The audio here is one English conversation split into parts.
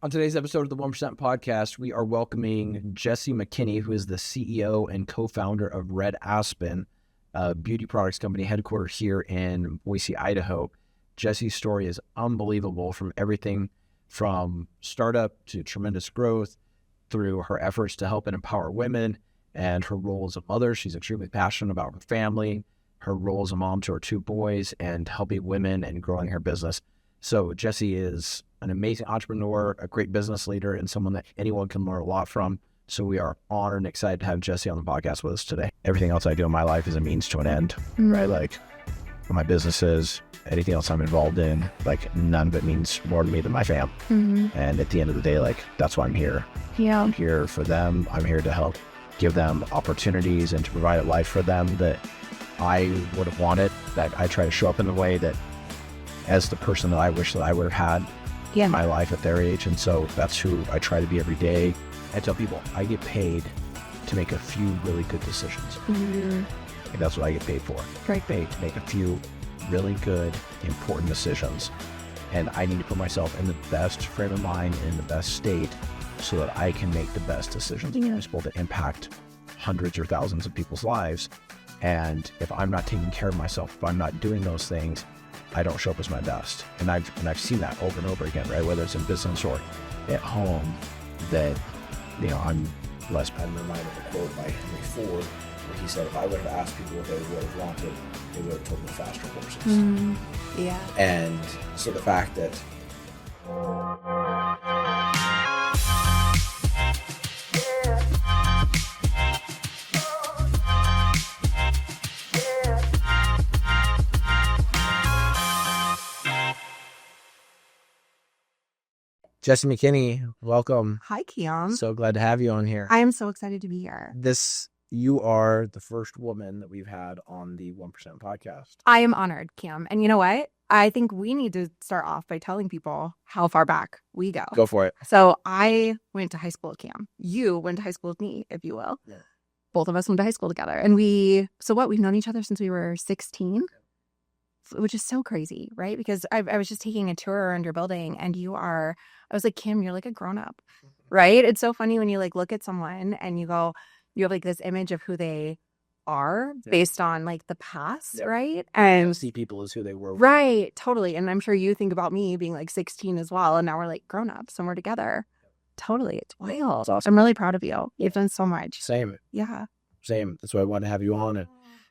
On today's episode of the 1% Podcast, we are welcoming Jesse McKinney, who is the CEO and co-founder of Red Aspen, a beauty products company headquartered here in Boise, Idaho. Jesse's story is unbelievable, from everything from startup to tremendous growth, through her efforts to help and empower women and her role as a mother. She's extremely passionate about her family, her role as a mom to her two boys, and helping women and growing her business. So Jesse is an amazing entrepreneur, a great business leader, and someone that anyone can learn a lot from. So we are honored and excited to have Jesse on the podcast with us today. Everything else I do in my life is a means to an end, right? Like my businesses, anything else I'm involved in, like none of it means more to me than my fam. And at the end of the day, like that's why I'm here. Yeah. I'm here for them. I'm here to help give them opportunities and to provide a life for them that I would have wanted, that I try to show up in the way that as the person that I wish that I would have had in my life at their age. And so that's who I try to be every day. I tell people I get paid to make a few really good decisions. And that's what I get paid for. Right. Paid to make a few really good, important decisions. And I need to put myself in the best frame of mind, in the best state, so that I can make the best decisions possible to impact hundreds or thousands of people's lives. And if I'm not taking care of myself, if I'm not doing those things, I don't show up as my best. And I've seen that over and over again, right? Whether it's in business or at home, that, you know, I'm reminded of a quote by Henry Ford, where he said, if I would have asked people what they would have wanted, they would have told me faster horses. Yeah. And so the fact that Jesse McKinney, welcome. Hi, Kiam. So glad to have you on here. I am so excited to be here. You are the first woman that we've had on the 1% podcast. I am honored, Kiam. And you know what? I think we need to start off by telling people how far back we go. Go for it. So I went to high school with Kiam. You went to high school with me, if you will. Yeah. Both of us went to high school together. And we've known each other since we were 16, which is so crazy, right? Because I was just taking a tour around your building, and I was like, Kim, you're like a grown up, right? It's so funny when you like look at someone and you have like this image of who they are based on like the past, right? And see people as who they were. Right, totally. And I'm sure you think about me being like 16 as well. And now we're like grown ups and we're together. Totally. It's wild. That's awesome. I'm really proud of you. You've done so much. Same. Yeah. Same. That's why I wanted to have you on.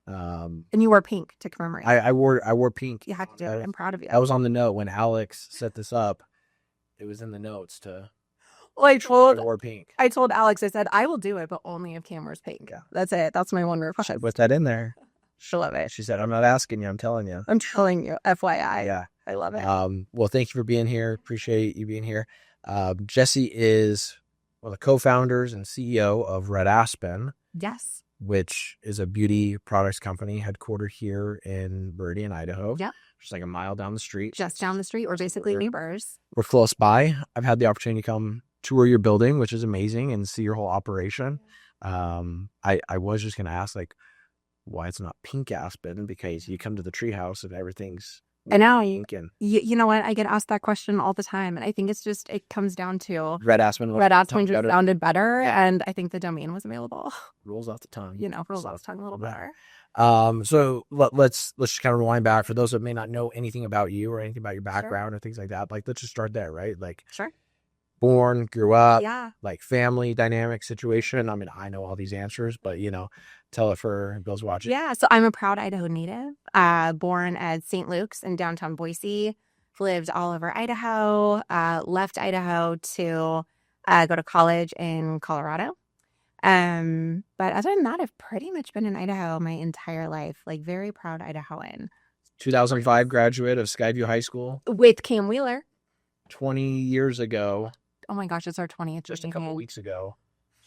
And you wore pink to commemorate. I wore pink. You have to do it. I'm proud of you. I was on the note when Alex set this up. It was in the notes to. Well, I wore pink. I told Alex, I said, I will do it, but only if Cam wears pink. Yeah. That's it. That's my one request. Should put that in there. She'll love it. She said, I'm not asking you, I'm telling you. I'm telling you, FYI. Yeah. I love it. Well, thank you for being here. Appreciate you being here. Jesse is one of the co-founders and CEO of Red Aspen. Yes. Which is a beauty products company headquartered here in Meridian, Idaho. Yep. Just like a mile down the street. Just down the street. We're basically neighbors. We're close by. I've had the opportunity to come tour your building, which is amazing, and see your whole operation. I was just going to ask, like, why it's not pink Aspen, because you come to the treehouse and everything's I know. pink. And you know what? I get asked that question all the time. And I think it comes down to Red Aspen just sounded better. And I think the domain was available. Rolls off the tongue. Rolls off the tongue a little better. So let's just kind of rewind back for those that may not know anything about you or anything about your background or things like that. Like, let's just start there, right? Like, sure. Born, grew up, yeah, like family dynamic situation. I mean, I know all these answers, but tell it for Bill's watching. Yeah, so I'm a proud Idaho native, born at St. Luke's in downtown Boise, lived all over Idaho, left Idaho to go to college in Colorado. But other than that, I've pretty much been in Idaho my entire life, like very proud Idahoan. 2005 graduate of Skyview High School. With Cam Wheeler. 20 years ago. Oh my gosh, it's our 20th. Just a couple weeks ago.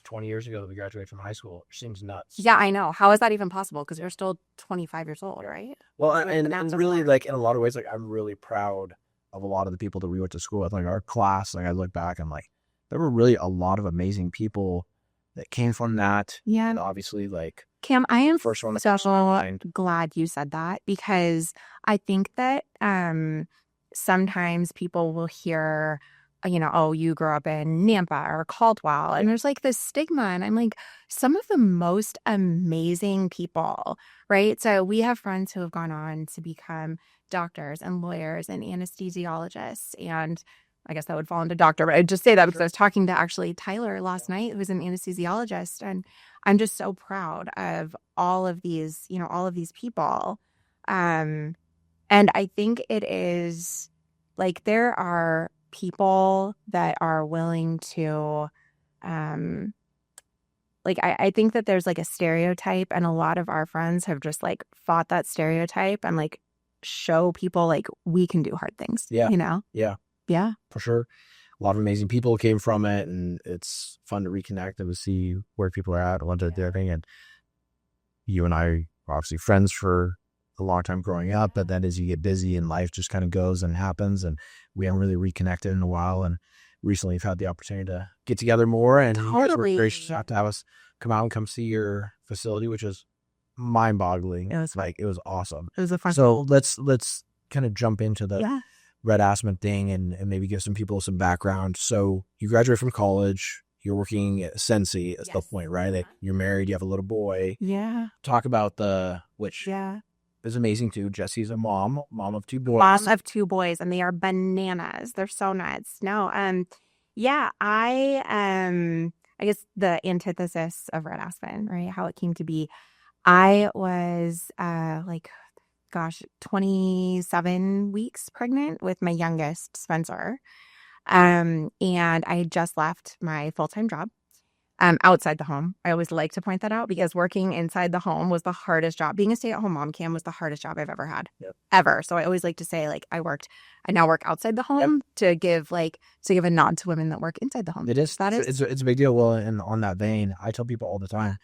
20 years ago that we graduated from high school. It seems nuts. Yeah, I know. How is that even possible? Because you're still 25 years old, right? Well, and really, like, in a lot of ways, like, I'm really proud of a lot of the people that we went to school with. Like, our class, like, I look back, I'm like, there were really a lot of amazing people that came from that. Yeah. And obviously, like, Cam, I am first one so glad you said that, because I think that sometimes people will hear oh, you grew up in Nampa or Caldwell. And there's like this stigma. And I'm like, some of the most amazing people, right? So we have friends who have gone on to become doctors and lawyers and anesthesiologists. And I guess that would fall into doctor, but I just say that because I was talking to actually Tyler last night, who's an anesthesiologist. And I'm just so proud of all of these people. And I think it is like there are people that are willing to I think that there's like a stereotype, and a lot of our friends have just like fought that stereotype and like show people like we can do hard things. Yeah. Yeah, For sure. A lot of amazing people came from it, and it's fun to reconnect and to see where people are at and what they're doing. And you and I are obviously friends for a long time growing up, but then as you get busy and life just kind of goes and happens, and we haven't really reconnected in a while. And recently we've had the opportunity to get together more, and you guys were gracious enough to have us come out and come see your facility, which is mind-boggling. It was awesome. It was a fun. So let's kind of jump into the Red Aspen thing and maybe give some people some background. So you graduated from college. You're working at Sensi at the point, right? Like you're married. You have a little boy. Yeah. Talk about which is amazing too. Jesse's a mom of two boys. Mom of two boys, and they are bananas. They're so nuts. No, I guess the antithesis of Red Aspen, right? How it came to be. I was 27 weeks pregnant with my youngest, Spencer. And I had just left my full-time job outside the home. I always like to point that out because working inside the home was the hardest job. Being a stay-at-home mom, Cam, was the hardest job I've ever had. Ever. So I always like to say, like, I now work outside the home to give a nod to women that work inside the home. It is. It's a big deal. Well, and on that vein, I tell people all the time,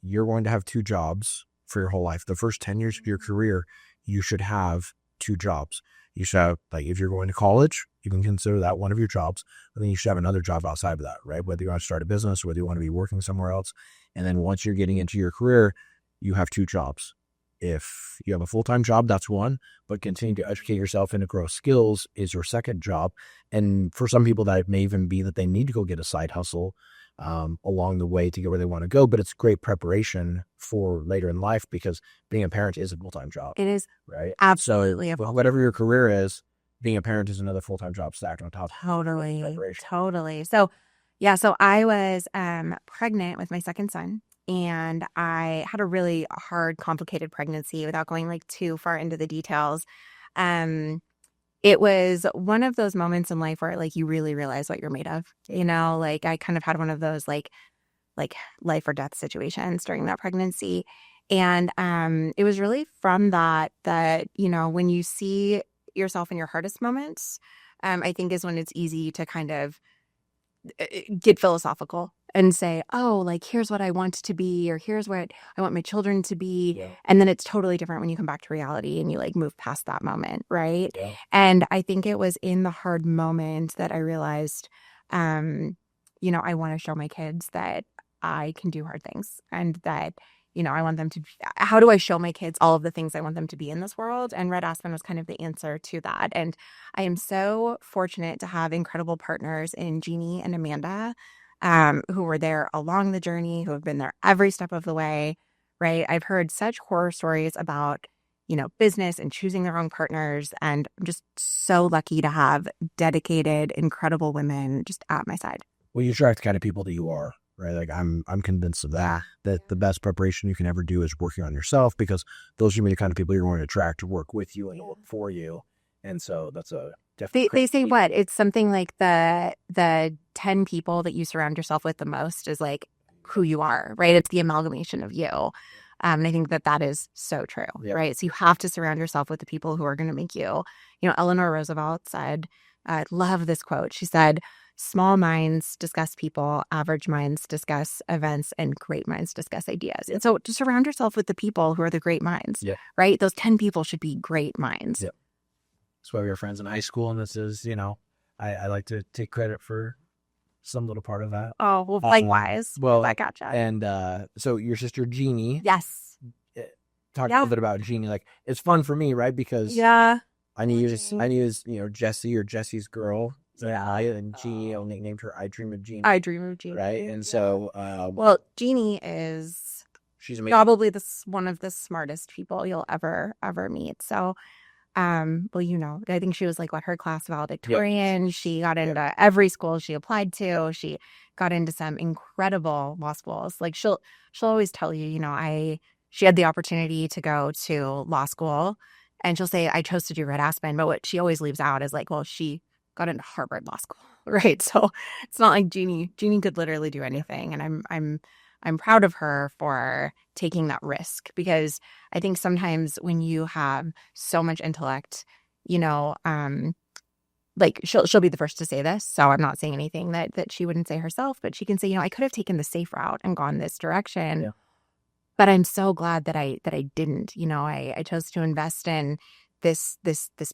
you're going to have two jobs for your whole life. The first 10 years of your career, you should have two jobs. You should have, like, if you're going to college, you can consider that one of your jobs, but then you should have another job outside of that, right? Whether you want to start a business or whether you want to be working somewhere else. And then once you're getting into your career, you have two jobs. If you have a full-time job, that's one, but continue to educate yourself and to grow skills is your second job. And for some people, that may even be that they need to go get a side hustle along the way to get where they want to go. But it's great preparation for later in life because being a parent is a full-time job. It is. Right? Absolutely. So whatever your career is, being a parent is another full-time job stacked on top. Totally. So I was pregnant with my second son, and I had a really hard, complicated pregnancy without going like too far into the details. It was one of those moments in life where like you really realize what you're made of, like I kind of had one of those like life or death situations during that pregnancy. And it was really from that when you see yourself in your hardest moments, I think is when it's easy to kind of get philosophical and say, oh, like, here's what I want to be, or here's what I want my children to be. Yeah. And then it's totally different when you come back to reality and you like move past that moment. Right. Yeah. And I think it was in the hard moment that I realized, I want to show my kids that I can do hard things, and that, I want them to, how do I show my kids all of the things I want them to be in this world? And Red Aspen was kind of the answer to that. And I am so fortunate to have incredible partners in Jeannie and Amanda, who were there along the journey, who have been there every step of the way, right? I've heard such horror stories about, business and choosing the wrong partners. And I'm just so lucky to have dedicated, incredible women just at my side. Well, you attract the kind of people that you are. Right. Like I'm convinced of that the best preparation you can ever do is working on yourself, because those are going to be the kind of people you're going to attract to work with you and to work for you. And so that's a definitely. They say what? It's something like the 10 people that you surround yourself with the most is like who you are. Right. It's the amalgamation of you. And I think that is so true. Yep. Right. So you have to surround yourself with the people who are going to make you. Eleanor Roosevelt said, I love this quote. She said, "Small minds discuss people, average minds discuss events, and great minds discuss ideas." And so to surround yourself with the people who are the great minds, right? Those 10 people should be great minds. Yep. That's why we were friends in high school. And this is, I like to take credit for some little part of that. Oh, well, likewise. Well, I gotcha. And so your sister, Jeannie. Yes. Talk a little bit about Jeannie. Like, it's fun for me, right? Because I knew you as, Jesse or Jesse's girl. Yeah, and Jeannie nicknamed her I Dream of Jeannie. I Dream of Jeannie. Right? And so... well, Jeannie is she's amazing. Probably one of the smartest people you'll ever meet. So, well, I think she was like her class valedictorian. Yep. She got into every school she applied to. She got into some incredible law schools. Like she'll always tell you, she had the opportunity to go to law school, and she'll say, I chose to do Red Aspen. But what she always leaves out is like, well, she got into Harvard Law School, right? So it's not like Jeannie could literally do anything. And I'm proud of her for taking that risk, because I think sometimes when you have so much intellect, like she'll be the first to say this. So I'm not saying anything that she wouldn't say herself, but she can say, I could have taken the safe route and gone this direction. Yeah. But I'm so glad that I didn't. I chose to invest in this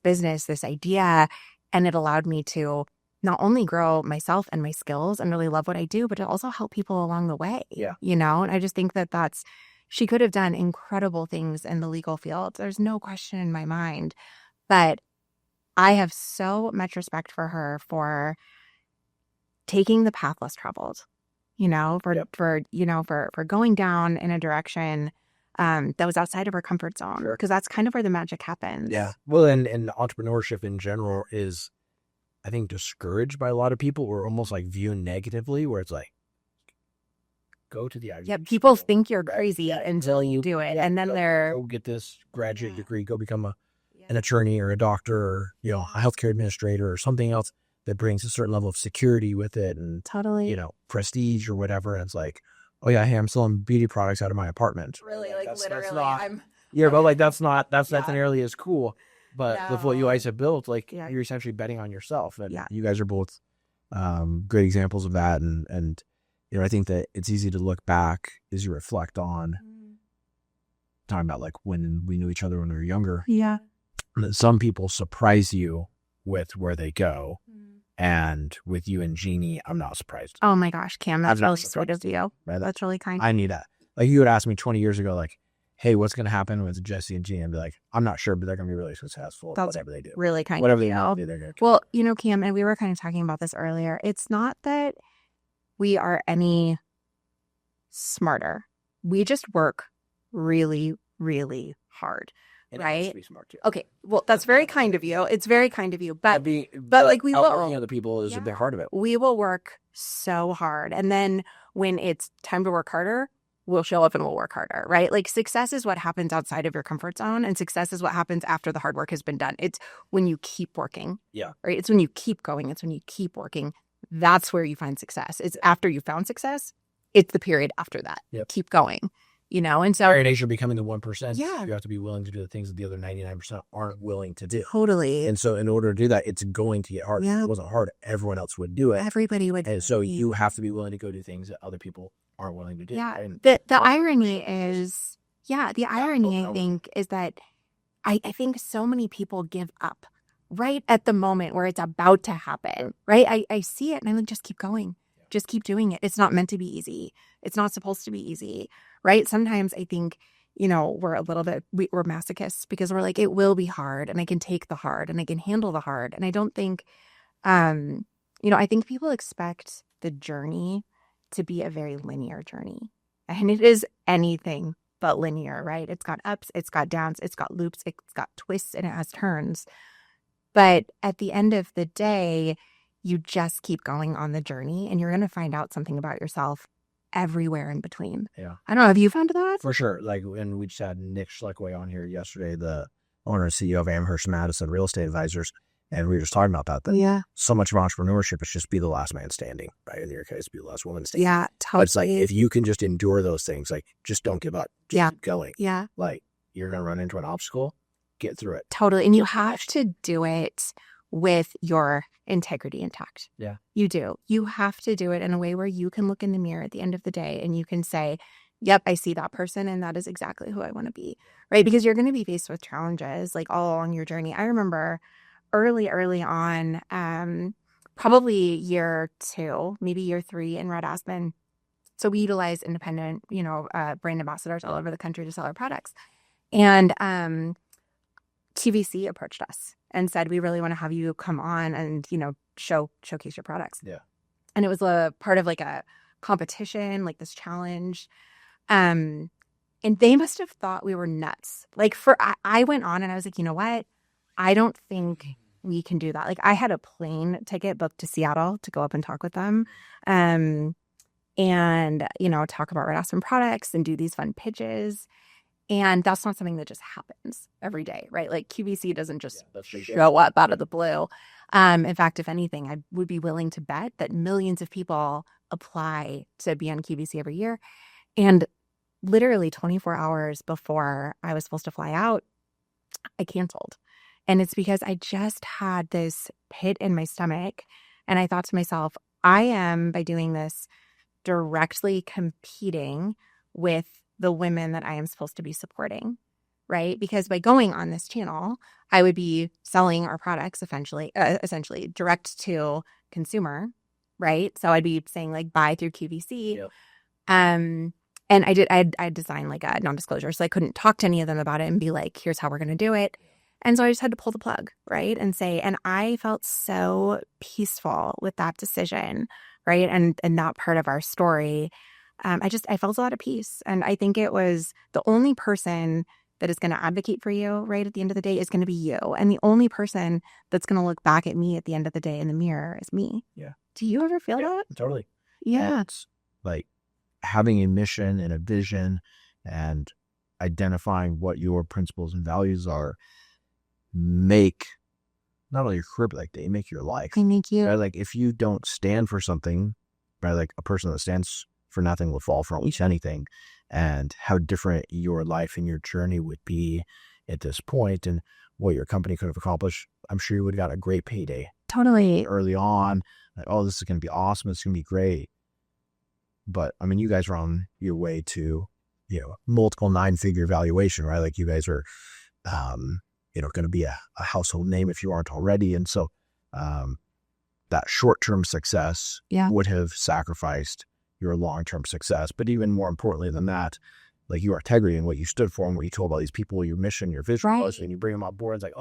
business, this idea, and it allowed me to not only grow myself and my skills and really love what I do, but to also help people along the way. Yeah. And I just think she could have done incredible things in the legal field. There's no question in my mind. But I have so much respect for her for taking the path less traveled, for going down in a direction that was outside of her comfort zone. Sure. Because that's kind of where the magic happens. Yeah. Well, and entrepreneurship in general is, I think, discouraged by a lot of people, or almost like viewed negatively, where it's like, go to the Ivy. Yeah, people think you're crazy until you do it, and then go get this graduate degree, go become an attorney or a doctor, or a healthcare administrator or something else that brings a certain level of security with it, and totally, prestige or whatever. And it's like, oh yeah, hey, I'm selling beauty products out of my apartment. Really, like literally, that's not, but like that's not nearly as cool. But with what you guys have built, like you're essentially betting on yourself, and you guys are both great examples of that. And I think that it's easy to look back as you reflect on talking about like when we knew each other when we were younger. Yeah, that some people surprise you with where they go, and with you and Jeannie, I'm not surprised. Oh my gosh, Cam, that's really sweet of you. Right? That's really kind. I need that. Like you would ask me 20 years ago, like, hey, what's going to happen with Jesse and Jeannie? I'd be like, I'm not sure, but they're going to be really successful. That's whatever they do. Really kind whatever of they do, they're going to. Well, Cam, and we were kind of talking about this earlier. It's not that we are any smarter. We just work really, really hard. And right? It has to be smart too. Okay. Well, that's very kind of you. It's very kind of you. But like we will. Outworking other people is a big part of it. We will work so hard. And then when it's time to work harder, we'll show up and we'll work harder, right? Like success is what happens outside of your comfort zone, and success is what happens after the hard work has been done. It's when you keep working. Yeah. Right? It's when you keep going. It's when you keep working. That's where you find success. It's after you found success. It's the period after that. Yep. Keep going. And so you're becoming the 1%. Yeah. You have to be willing to do the things that the other 99% aren't willing to do. Totally. And so in order to do that, it's going to get hard. Yeah. If it wasn't hard, everyone else would do it. Everybody would. And so you have to be willing to go do things that other people aren't willing to do. Yeah. And the irony is, I think, is that I think so many people give up right at the moment where it's about to happen, right? I see it and I'm like, just keep going. Just keep doing it. It's not meant to be easy. It's not supposed to be easy, right? Sometimes I think, we're a little bit, we're masochists because we're like, it will be hard and I can take the hard and I can handle the hard. And I don't think, I think people expect the journey to be a very linear journey. And it is anything but linear, right? It's got ups, it's got downs, it's got loops, it's got twists, and it has turns. But at the end of the day, you just keep going on the journey and you're going to find out something about yourself everywhere in between. Yeah. I don't know. Have you found that? For sure. Like, and we just had Nick Schleckway on here yesterday, the owner and CEO of Amherst Madison Real Estate Advisors. And we were just talking about that. So much of entrepreneurship is just be the last man standing, right? In your case, be the last woman standing. Yeah, totally. It's like, if you can just endure those things, like, just don't give up. Just keep going. Yeah. Like, you're going to run into an obstacle, get through it. Totally. And you have to do it with your integrity intact. Yeah. You do. You have to do it in a way where you can look in the mirror at the end of the day and you can say, yep, I see that person and that is exactly who I want to be, right? Because you're going to be faced with challenges like all along your journey. I remember early on, probably year 2, maybe year 3 in Red Aspen. So we utilize independent, brand ambassadors all over the country to sell our products. And TVC approached us and said, we really want to have you come on and, showcase your products. Yeah. And it was a part of like a competition, like this challenge. And they must have thought we were nuts. Like I went on and I was like, you know what? I don't think we can do that. Like I had a plane ticket booked to Seattle to go up and talk with them. And, talk about Red Aspen products and do these fun pitches. And that's not something that just happens every day, right? Like QVC doesn't just show up out of the blue. In fact, if anything, I would be willing to bet that millions of people apply to be on QVC every year. And literally 24 hours before I was supposed to fly out, I canceled. And it's because I just had this pit in my stomach. And I thought to myself, I am, by doing this, directly competing with the women that I am supposed to be supporting, right? Because by going on this channel, I would be selling our products essentially direct to consumer, right? So I'd be saying like buy through QVC. Yep. And I designed like a non-disclosure, so I couldn't talk to any of them about it and be like, here's how we're going to do it. And so I just had to pull the plug, right? And I felt so peaceful with that decision, right? And that part of our story. I felt a lot of peace. And I think it was the only person that is going to advocate for you, right, at the end of the day is going to be you. And the only person that's going to look back at me at the end of the day in the mirror is me. Yeah. Do you ever feel that? Totally. Yeah. It's like having a mission and a vision and identifying what your principles and values are make not only your career, but like they make your life. I make you. Right? Like if you don't stand for something, right, like a person that stands for nothing will fall for almost anything, and how different your life and your journey would be at this point and what your company could have accomplished. I'm sure you would have got a great payday. Totally. Early on, like, oh, this is going to be awesome. It's going to be great. But I mean, you guys are on your way to, multiple 9-figure valuation, right? Like you guys are, going to be a household name if you aren't already. And so that short-term success would have sacrificed your long-term success. But even more importantly than that, like your integrity and what you stood for and what you told all these people, your mission, your vision was, and you bring them on board. It's like,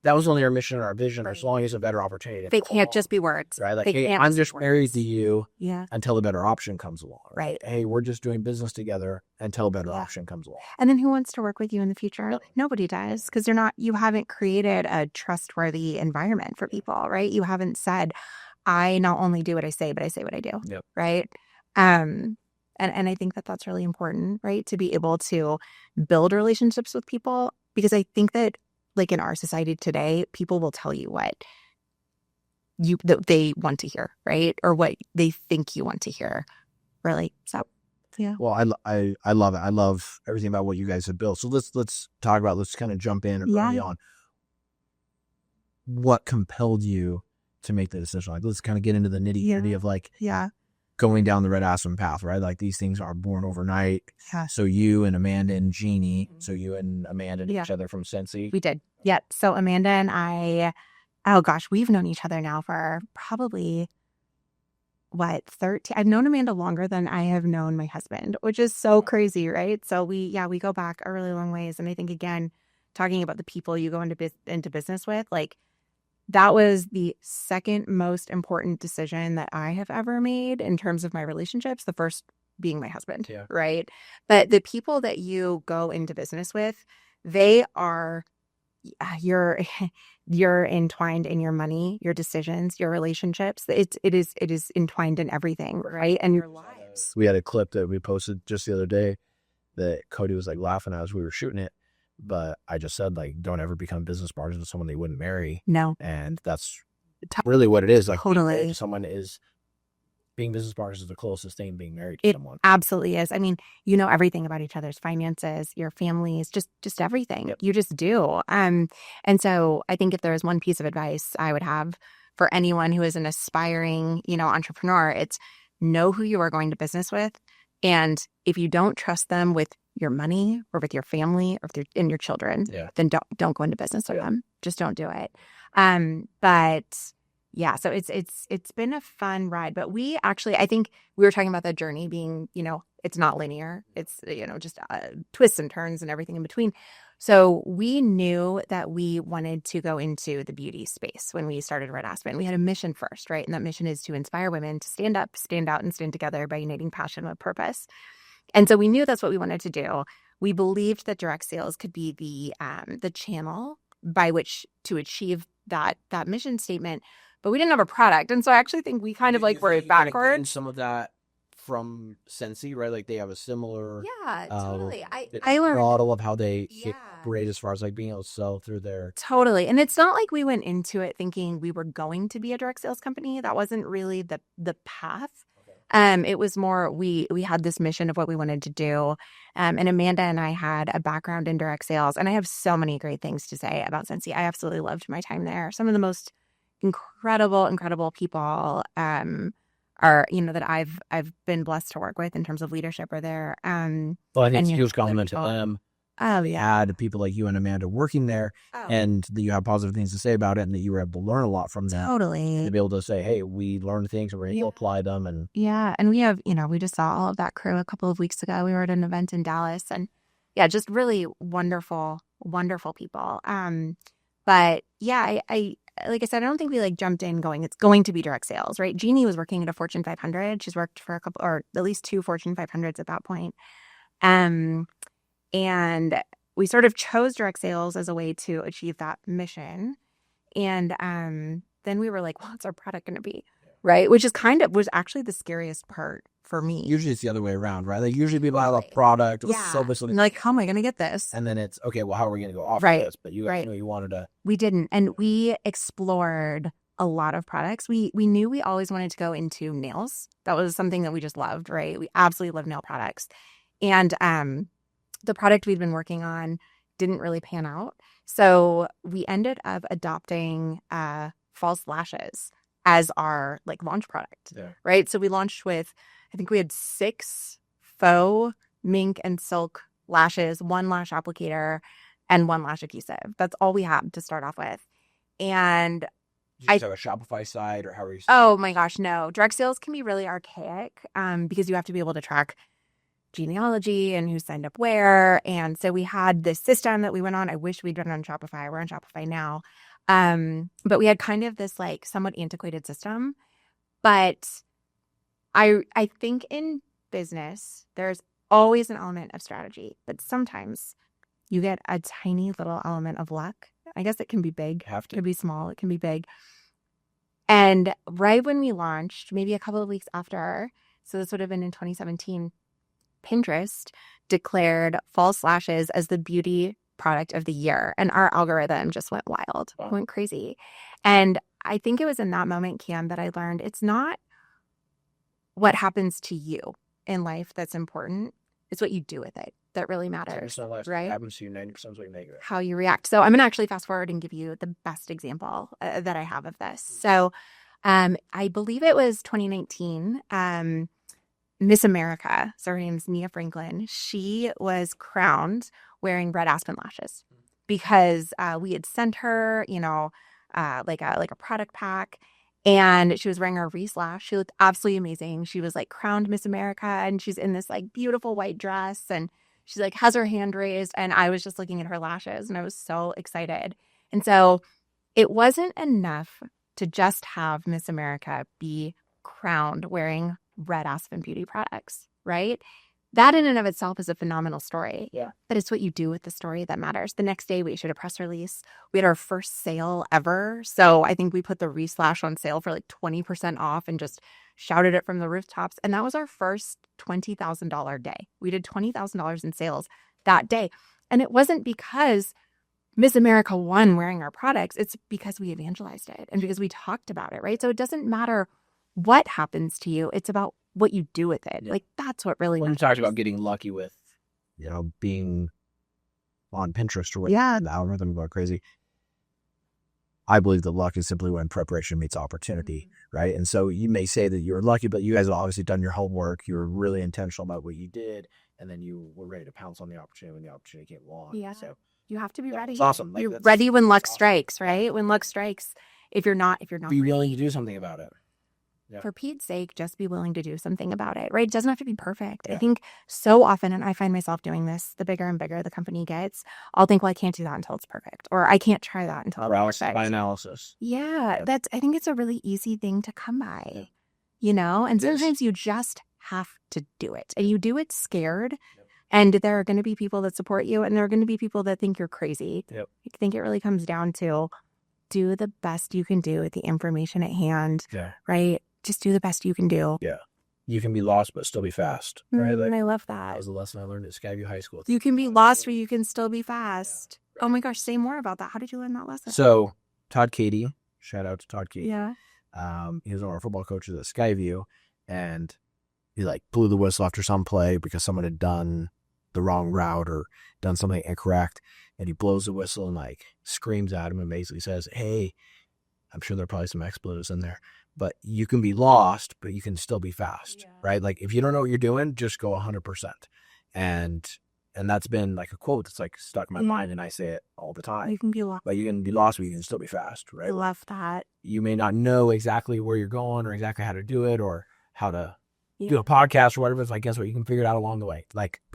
that was only our mission and our vision, as long as a better opportunity. They can't just be words. Right? Like, hey, I'm just married to you until a better option comes along. Right. Hey, we're just doing business together until a better option comes along. And then who wants to work with you in the future? Nobody does, because you haven't created a trustworthy environment for people, right? You haven't said, I not only do what I say, but I say what I do. Yep. Right. And I think that that's really important, right? To be able to build relationships with people, because I think that like in our society today, people will tell you what that they want to hear, right? Or what they think you want to hear, really. So, yeah. Well, I love it. I love everything about what you guys have built. So let's talk about, let's kind of jump in early on. What compelled you to make the decision? Like, let's kind of get into the nitty gritty of like, going down the Red Aspen path, right? Like these things are born overnight. Yeah. So you and Amanda and Jeannie, so you and Amanda knew each other from Cincy. We did. Yeah. So Amanda and I, we've known each other now for probably 13. I've known Amanda longer than I have known my husband, which is so crazy, right? So we go back a really long ways. And I think, again, talking about the people you go into business with, like, that was the second most important decision that I have ever made in terms of my relationships. The first being my husband, right? But the people that you go into business with, they are, you're entwined in your money, your decisions, your relationships. It is entwined in everything, right? And your lives. We had a clip that we posted just the other day that Cody was like laughing at as we were shooting it. But I just said, like, don't ever become business partners with someone they wouldn't marry. No. And that's really what it is. Like, totally. Someone is being business partners is the closest thing being married to someone. It absolutely is. I mean, you know everything about each other's finances, your families, just everything. Yep. You just do. And so I think if there is one piece of advice I would have for anyone who is an aspiring, entrepreneur, it's know who you are going to business with. And if you don't trust them with your money or with your family or in your children, then don't go into business with them. Just don't do it. But yeah, so it's been a fun ride. But we actually, I think we were talking about the journey being, it's not linear. It's, just twists and turns and everything in between. So we knew that we wanted to go into the beauty space when we started Red Aspen. We had a mission first, right? And that mission is to inspire women to stand up, stand out, and stand together by uniting passion with purpose. And so we knew that's what we wanted to do. We believed that direct sales could be the channel by which to achieve that mission statement, but we didn't have a product. And so I actually think we kind of like were backwards. Some of that from Sensi, right? Like they have a similar totally. I learned model of how they operate as far as like being able to sell through their totally. And it's not like we went into it thinking we were going to be a direct sales company. That wasn't really the path. It was more we had this mission of what we wanted to do. And Amanda and I had a background in direct sales, and I have so many great things to say about Sensi. I absolutely loved my time there. Some of the most incredible people are, that I've been blessed to work with in terms of leadership are there. Well, I think it's a huge compliment to them. Oh, yeah. Had people like you and Amanda working there, and that you have positive things to say about it, and that you were able to learn a lot from that. Totally. And to be able to say, hey, we learned things and we're able to apply them. And and we have, we just saw all of that crew a couple of weeks ago. We were at an event in Dallas, and just really wonderful people. But I like I said, I don't think we like jumped in going, it's going to be direct sales, right? Jeannie was working at a Fortune 500. She's worked for a couple, or at least 2 Fortune 500s at that point. And we sort of chose direct sales as a way to achieve that mission. And then we were like, well, what's our product going to be? Right. Which is was actually the scariest part for me. Usually it's the other way around, right? Like usually people have a product. And like, how am I going to get this? And then it's, okay, well, how are we going to go off of this? But you guys knew you wanted to. We didn't. And we explored a lot of products. We knew we always wanted to go into nails. That was something that we just loved, right? We absolutely love nail products. And the product we'd been working on didn't really pan out. So we ended up adopting false lashes as our like launch product, right? So we launched with, I think we had 6 faux mink and silk lashes, 1 lash applicator, and 1 lash adhesive. That's all we had to start off with. And did you just have a Shopify site, or how are you? Oh my gosh, no. Direct sales can be really archaic because you have to be able to track genealogy and who signed up where. And so we had this system that we went on. I wish we'd run on Shopify. We're on Shopify now. But we had kind of this like somewhat antiquated system. But I think in business, there's always an element of strategy, but sometimes you get a tiny little element of luck. I guess it can be big. It can be small. It can be big. And right when we launched, maybe a couple of weeks after, so this would have been in 2017, Pinterest declared false lashes as the beauty product of the year. And our algorithm just went wild, went crazy. And I think it was in that moment, Cam, that I learned it's not what happens to you in life that's important. It's what you do with it that really matters, right? What happens to you, 90% is what you make of it. How you react. So I'm going to actually fast forward and give you the best example that I have of this. So I believe it was 2019. Miss America, so her name's Nia Franklin, she was crowned wearing Red Aspen lashes because we had sent her, like a product pack, and she was wearing her Reese lash. She looked absolutely amazing. She was like crowned Miss America, and she's in this like beautiful white dress, and she like has her hand raised, and I was just looking at her lashes, and I was so excited. And so it wasn't enough to just have Miss America be crowned wearing Red Aspen beauty products, right? That in and of itself is a phenomenal story. Yeah. But it's what you do with the story that matters. The next day we issued a press release. We had our first sale ever. So I think we put the Reese lash on sale for like 20% off and just shouted it from the rooftops. And that was our first $20,000 day. We did $20,000 in sales that day. And it wasn't because Miss America won wearing our products. It's because we evangelized it and because we talked about it, right? So it doesn't matter what happens to you. It's about what you do with it. Yeah. Like that's what really matters. When you talked about getting lucky with, being on Pinterest or what, the algorithm going crazy. I believe that luck is simply when preparation meets opportunity, right? And so you may say that you were lucky, but you guys have obviously done your homework. You were really intentional about what you did, and then you were ready to pounce on the opportunity when the opportunity came along. Yeah. So you have to be ready. It's awesome. Like, you're ready when luck strikes, right? When luck strikes. If you're not, be willing to do something about it. for Pete's sake, just be willing to do something about it, right? It doesn't have to be perfect. Yeah. I think so often, and I find myself doing this, the bigger and bigger the company gets, I'll think, well, I can't do that until it's perfect, or I can't try that until it's perfect. By analysis. Yeah, I think it's a really easy thing to come by, and sometimes you just have to do it, and you do it scared. And there are going to be people that support you, and there are going to be people that think you're crazy. Yep. I think it really comes down to do the best you can do with the information at hand, right? Just do the best you can do. Yeah. You can be lost, but still be fast, right? I love that. That was a lesson I learned at Skyview High School. You can be lost, but you can still be fast. Yeah. Oh my gosh, say more about that. How did you learn that lesson? So Todd Cady, shout out to Todd Cady. Yeah. He was one of our football coaches at Skyview, and he blew the whistle after some play because someone had done the wrong route or done something incorrect, and he blows the whistle and screams at him and basically says, hey, I'm sure there are probably some expletives in there, but you can be lost, but you can still be fast, right? If you don't know what you're doing, just go 100%. And that's been a quote that's stuck in my mind, and I say it all the time. You can be lost. But you can be lost, but you can still be fast, right? I love that. You may not know exactly where you're going or exactly how to do it or how to do a podcast or whatever. It's guess what? You can figure it out along the way.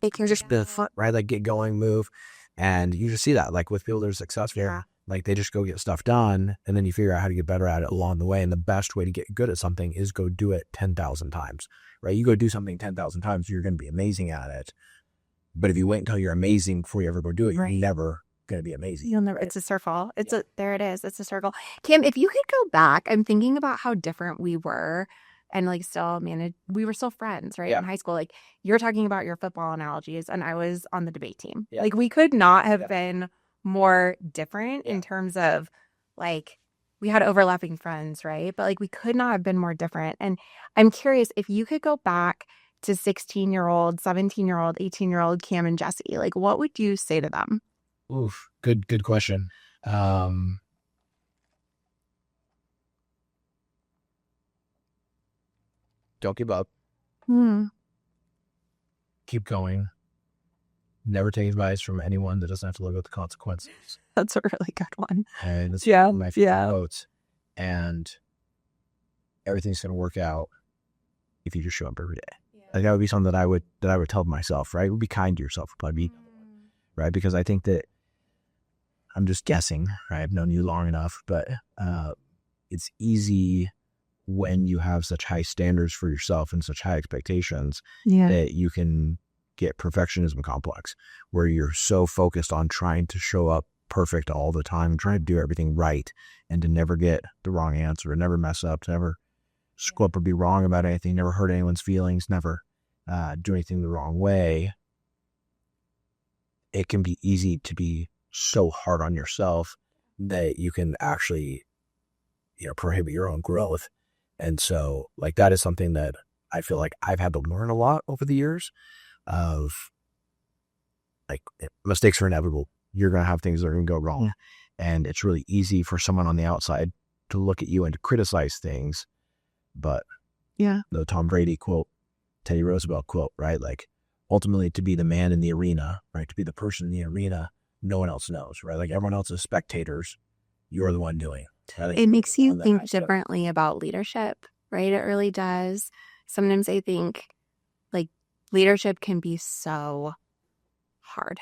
It can just be fun, right? Get going, move. And you just see that with people that are successful. Yeah. They just go get stuff done, and then you figure out how to get better at it along the way. And the best way to get good at something is go do it 10,000 times, right? You go do something 10,000 times, you're going to be amazing at it. But if you wait until you're amazing before you ever go do it, you're never going to be amazing. You'll never. It's a circle. There it is. It's a circle. Kim, if you could go back, I'm thinking about how different we were. And still we were still friends, right? In high school, you're talking about your football analogies, and I was on the debate team. Yeah. We could not have been more different in terms of we had overlapping friends, right? But we could not have been more different. And I'm curious if you could go back to 16-year-old, 17-year-old, 18-year-old Cam and Jesse, what would you say to them? Oof, good question. Don't give up. Keep going. Never take advice from anyone that doesn't have to live with the consequences. That's a really good one. And that's my favorite quotes. And everything's going to work out if you just show up every day. Yeah. That would be something that I would tell myself, right? Would be kind to yourself, would probably be, right? Because I think that I'm just guessing, right? I've known you long enough, but it's easy when you have such high standards for yourself and such high expectations that you can get perfectionism complex, where you're so focused on trying to show up perfect all the time, trying to do everything right, and to never get the wrong answer, never mess up, never screw up or be wrong about anything, never hurt anyone's feelings, never do anything the wrong way. It can be easy to be so hard on yourself that you can actually, prohibit your own growth. And so that is something that I feel I've had to learn a lot over the years of mistakes are inevitable. You're going to have things that are going to go wrong. And it's really easy for someone on the outside to look at you and to criticize things. But the Tom Brady quote, Teddy Roosevelt quote, right? Ultimately to be the man in the arena, right? To be the person in the arena, no one else knows, right? Everyone else is spectators. You're the one doing it. It makes you think differently about leadership, right? It really does. Sometimes I think leadership can be so hard.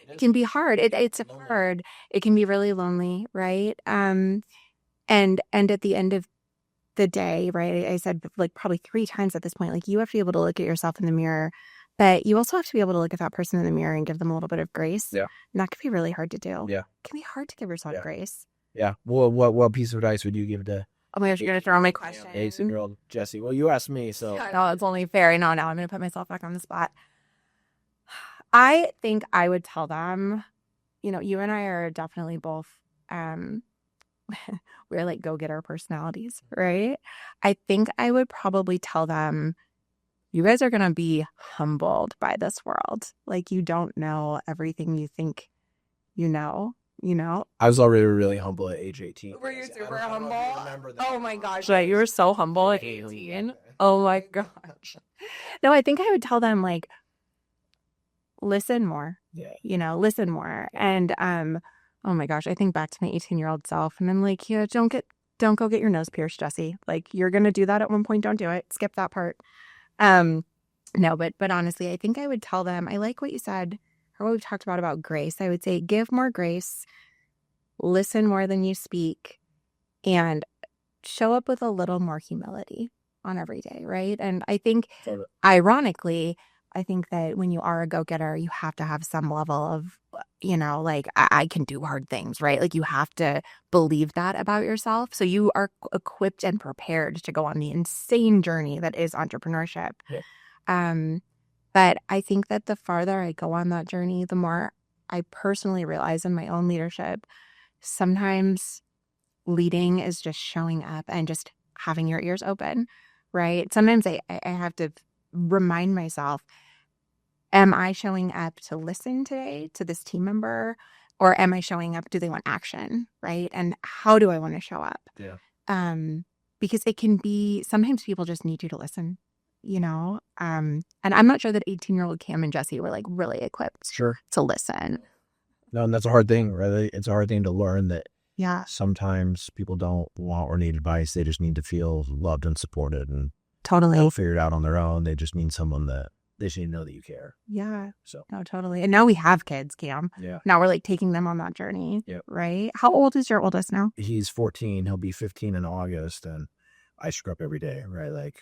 It can be hard. It's hard. It can be really lonely, right? And at the end of the day, right? I said probably 3 times at this point, you have to be able to look at yourself in the mirror, but you also have to be able to look at that person in the mirror and give them a little bit of grace. Yeah. And that can be really hard to do. Yeah. It can be hard to give yourself grace. Yeah. Well, what piece of advice would you give to? Oh my gosh, you're going to throw my question. 18-year-old Jesse. Well, you asked me, so. No, it's only fair. No, I'm going to put myself back on the spot. I think I would tell them, you and I are definitely both, we're go-getter personalities, right? I think I would probably tell them, you guys are going to be humbled by this world. You don't know everything you think you know. I was already really humble at age 18. Were you super humble? Oh my gosh. Right. You were so humble at 18. Oh my gosh. No, I think I would tell them listen more. Yeah. Listen more. And oh my gosh, I think back to my 18-year-old self, and I'm don't don't go get your nose pierced, Jesse. Like, you're going to do that at one point. Don't do it. Skip that part. No, but honestly, I think I would tell them, I like what you said, or what we've talked about grace. I would say give more grace, listen more than you speak, and show up with a little more humility on every day, right? And I think, ironically, I think that when you are a go-getter, you have to have some level of, like, I can do hard things, right? Like, you have to believe that about yourself. So you are equipped and prepared to go on the insane journey that is entrepreneurship. Yeah. But I think that the farther I go on that journey, the more I personally realize in my own leadership, sometimes leading is just showing up and just having your ears open, right? Sometimes I have to remind myself, am I showing up to listen today to this team member, or am I showing up, do they want action, right? And how do I want to show up? Yeah. Because it can be, sometimes people just need you to listen, and I'm not sure that 18-year-old Cam and Jesse were like really equipped to listen. No, and that's a hard thing, right? It's a hard thing to learn that sometimes people don't want or need advice. They just need to feel loved and supported, and they'll figure it out on their own. They just need someone that they should know that you care. Yeah. So. No, totally. And now we have kids, Cam. Yeah. Now we're like taking them on that journey. Yep. Right? How old is your oldest now? He's 14. He'll be 15 in August. And I screw up every day, right? Like,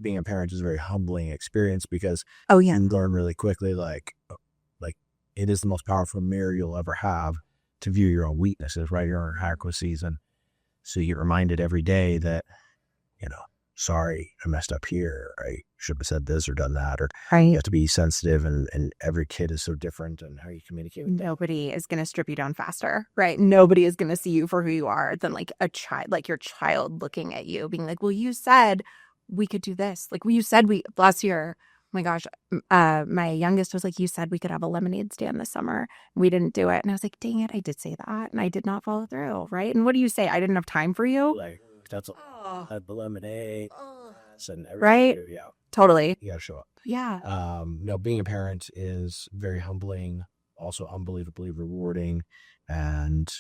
being a parent is a very humbling experience because you learn really quickly, like it is the most powerful mirror you'll ever have to view your own weaknesses, right? Your own inadequacies. And so you're reminded every day that, sorry, I messed up here. I should have said this or done that. Or you have to be sensitive, and every kid is so different, and how you communicate with them. Nobody is going to strip you down faster, right? Nobody is going to see you for who you are than like a child, like your child looking at you being like, well, you said we could do this. Like, you said last year, oh my gosh, my youngest was like, you said we could have a lemonade stand this summer. We didn't do it. And I was like, dang it, I did say that. And I did not follow through, right? And what do you say? I didn't have time for you? Like, that's the lemonade. And right? Yeah. Totally. You got to show up. Yeah. No, being a parent is very humbling, also unbelievably rewarding. And,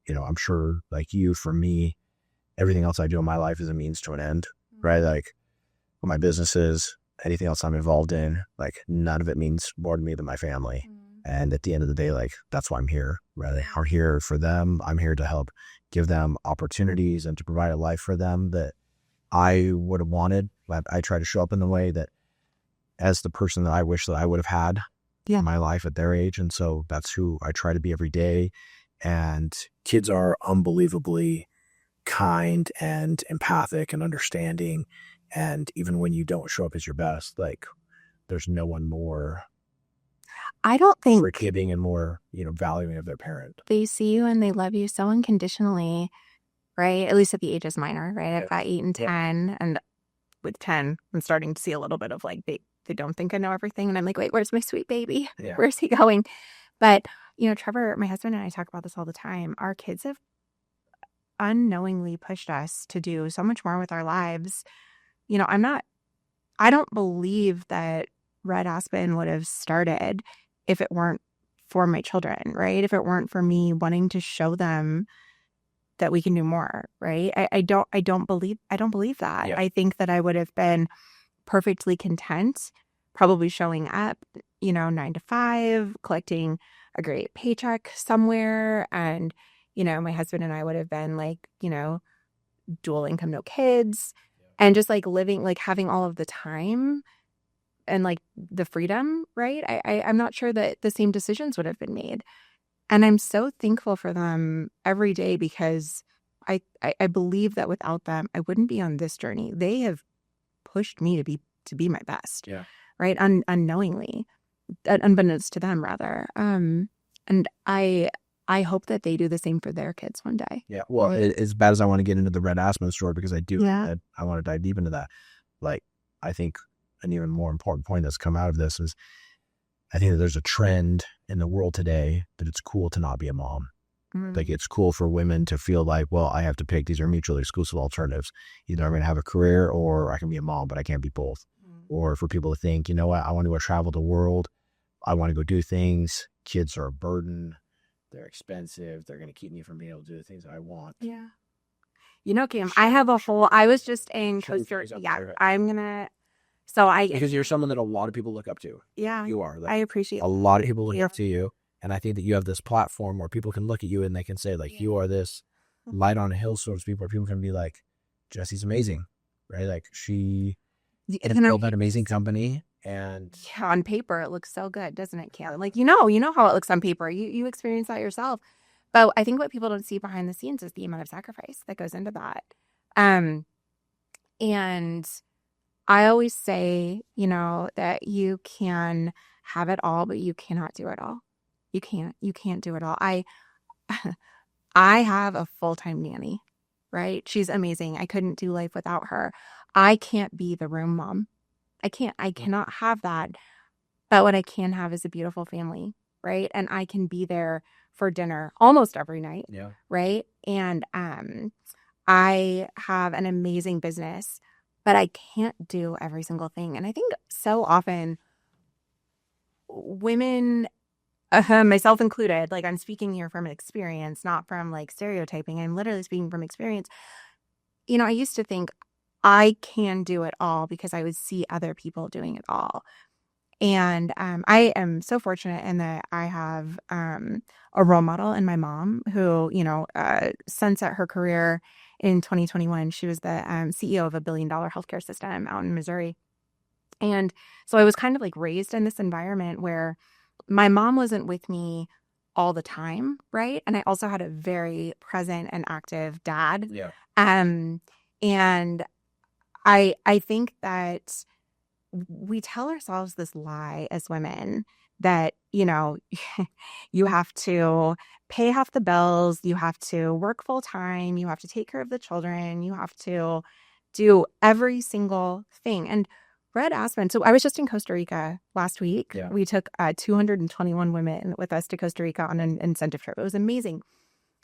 I'm sure, like you, for me, everything else I do in my life is a means to an end, right? Like, what my business is, anything else I'm involved in, like, none of it means more to me than my family. And at the end of the day, like, that's why I'm here, right? I'm here for them. I'm here to help give them opportunities and to provide a life for them that I would have wanted. But I try to show up in the way that, as the person that I wish that I would have had in my life at their age. And so that's who I try to be every day. And kids are unbelievably kind and empathic and understanding. And even when you don't show up as your best, like, there's no one more, I don't think, forgiving and more, valuing of their parent. They see you and they love you so unconditionally, right? At least at the ages minor, right? I've got 8 and 10, and with 10, I'm starting to see a little bit of like, they don't think I know everything. And I'm like, wait, where's my sweet baby? Yeah. Where's he going? But, Trevor, my husband, and I talk about this all the time. Our kids have unknowingly pushed us to do so much more with our lives. I don't believe that Red Aspen would have started if it weren't for my children, right? If it weren't for me wanting to show them that we can do more, right? I don't believe that. Yeah. I think that I would have been perfectly content, probably showing up, 9 to 5, collecting a great paycheck somewhere. And, my husband and I would have been like, dual income, no kids, and just like living, like having all of the time and like the freedom, right? I'm not sure that the same decisions would have been made. And I'm so thankful for them every day, because I believe that without them, I wouldn't be on this journey. They have pushed me to be my best, right? Unknowingly, unbeknownst to them, rather. And I hope that they do the same for their kids one day. Yeah. Well, as bad as I want to get into the Red Aspen story, because I do, I want to dive deep into that. Like, I think an even more important point that's come out of this is, I think that there's a trend in the world today that it's cool to not be a mom. Mm-hmm. Like, it's cool for women to feel like, well, I have to pick. These are mutually exclusive alternatives. Either I'm going to have a career or I can be a mom, but I can't be both. Mm-hmm. Or for people to think, you know what, I want to go travel the world. I want to go do things. Kids are a burden. they're expensive. They're going to keep me from being able to do the things I want. Yeah. You know, Kim, I was just in Costa Rica. Yeah, Because you're someone that a lot of people look up to. Yeah. You are. Like, I appreciate a lot of people look up to you. And I think that you have this platform where people can look at you and they can say, like, you are this light on a hill, so to speak, where people can be like, Jesse's amazing, right? Like, she built that amazing company. And yeah, on paper, it looks so good, doesn't it, Kim? Like, you know how it looks on paper. You experience that yourself. But I think what people don't see behind the scenes is the amount of sacrifice that goes into that. And I always say, that you can have it all, but you cannot do it all. You can't do it all. I have a full-time nanny, right? She's amazing. I couldn't do life without her. I can't be the room mom. I cannot have that. But what I can have is a beautiful family, right? And I can be there for dinner almost every night. Yeah. Right. And I have an amazing business, but I can't do every single thing. And I think so often women, myself included, like, I'm speaking here from experience, not from like stereotyping. I'm literally speaking from experience. I used to think I can do it all because I would see other people doing it all. And I am so fortunate in that I have a role model in my mom who, sunset her career in 2021. She was the CEO of a $1 billion healthcare system out in Missouri. And so I was kind of like raised in this environment where my mom wasn't with me all the time, right? And I also had a very present and active dad. Yeah. And I think that we tell ourselves this lie as women that, you have to pay half the bills, you have to work full time, you have to take care of the children, you have to do every single thing. And Red Aspen, so I was just in Costa Rica last week. Yeah. We took 221 women with us to Costa Rica on an incentive trip. It was amazing.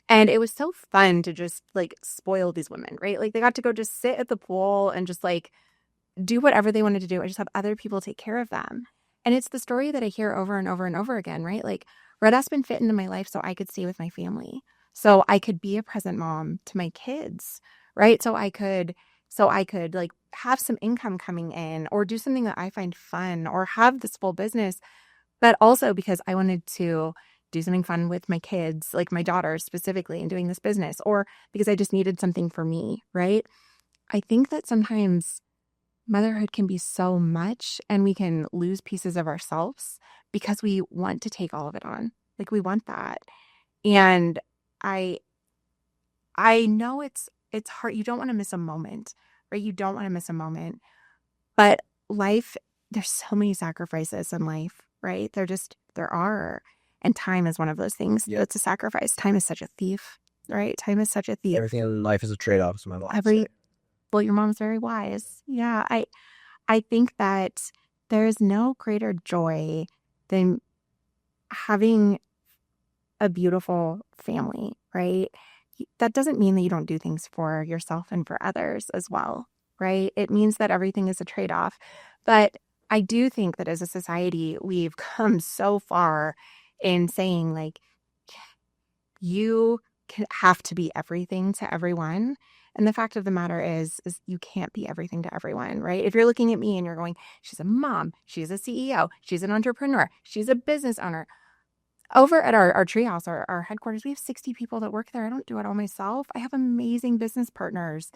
And it was so fun to just like spoil these women, right? Like, they got to go just sit at the pool and just like do whatever they wanted to do. I just have other people take care of them. And it's the story that I hear over and over and over again, right? Like, Red Aspen fit into my life so I could stay with my family. So I could be a present mom to my kids, right? So I could like have some income coming in or do something that I find fun or have this full business, but also because I wanted to do something fun with my kids, like my daughters specifically, and doing this business, or because I just needed something for me, right? I think that sometimes motherhood can be so much and we can lose pieces of ourselves because we want to take all of it on. Like, we want that. And I know it's hard. You don't want to miss a moment, right? You don't want to miss a moment. But life, there's so many sacrifices in life, right? There are. And time is one of those things. Yeah. It's a sacrifice. Time is such a thief, right? Time is such a thief. Everything in life is a trade-off, is my mom. Well, your mom's very wise. Yeah. I think that there's no greater joy than having a beautiful family, right? That doesn't mean that you don't do things for yourself and for others as well, right? It means that everything is a trade-off. But I do think that as a society, we've come so far in saying, like, you have to be everything to everyone. And the fact of the matter is you can't be everything to everyone, right? If you're looking at me and you're going, she's a mom, she's a CEO, she's an entrepreneur, she's a business owner. Over at our treehouse, our headquarters, we have 60 people that work there. I don't do it all myself. I have amazing business partners,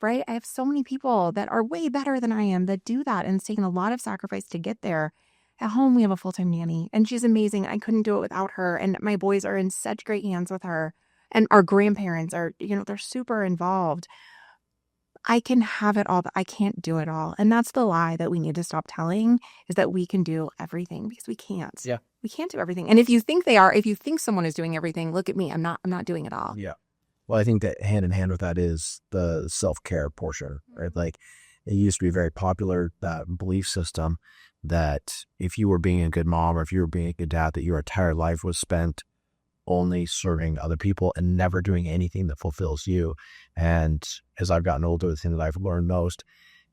right? I have so many people that are way better than I am that do that. And it's taken a lot of sacrifice to get there. At home, we have a full-time nanny, and she's amazing. I couldn't do it without her. And my boys are in such great hands with her. And our grandparents are, they're super involved. I can have it all, but I can't do it all. And that's the lie that we need to stop telling, is that we can do everything, because we can't. Yeah. We can't do everything. And if you think someone is doing everything, look at me. I'm not doing it all. Yeah. Well, I think that hand in hand with that is the self-care portion, right? Like, it used to be very popular, that belief system that if you were being a good mom or if you were being a good dad, that your entire life was spent only serving other people and never doing anything that fulfills you. And as I've gotten older, the thing that I've learned most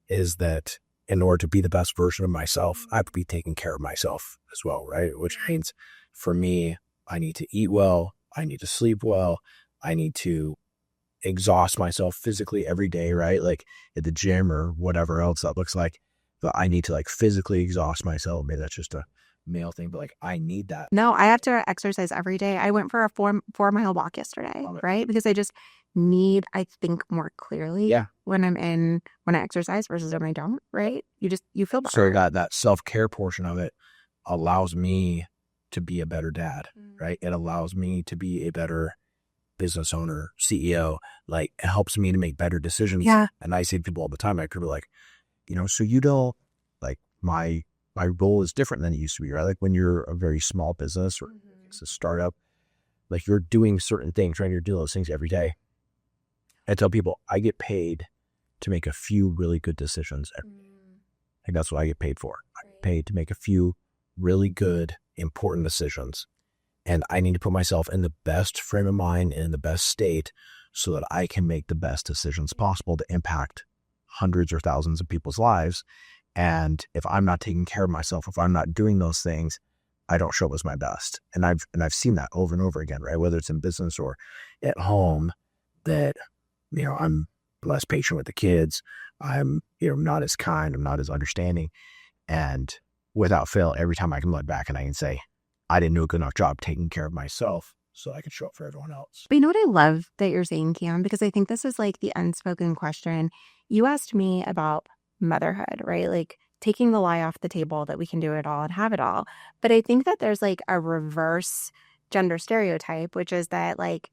is that in order to be the best version of myself, I have to be taking care of myself as well, right? Which means for me, I need to eat well, I need to sleep well. I need to exhaust myself physically every day, right? Like at the gym or whatever else that looks like. But I need to like physically exhaust myself. Maybe that's just a male thing, but like I need that. No, I have to exercise every day. I went for a 4-mile walk yesterday, right? Because I just need, I think more clearly when I exercise versus when I don't, right? You feel better. So that self-care portion of it allows me to be a better dad, right? It allows me to be a better business owner, CEO. Like it helps me to make better decisions. Yeah. And I say to people all the time, I could be like, so you don't like my role is different than it used to be, right? Like when you're a very small business or it's a startup, like you're doing certain things, right? You're doing those things every day. I tell people I get paid to make a few really good decisions every day. Like that's what I get paid for. I get paid to make a few really good, important decisions. And I need to put myself in the best frame of mind and in the best state so that I can make the best decisions possible to impact hundreds or thousands of people's lives. And if I'm not taking care of myself, if I'm not doing those things, I don't show up as my best. And I've seen that over and over again, right? Whether it's in business or at home, that, I'm less patient with the kids. I'm, not as kind. I'm not as understanding. And without fail, every time I can look back and I can say, I didn't do a good enough job taking care of myself so I could show up for everyone else. But you know what I love that you're saying, Cam? Because I think this is like the unspoken question. You asked me about motherhood, right? Like taking the lie off the table that we can do it all and have it all. But I think that there's like a reverse gender stereotype, which is that like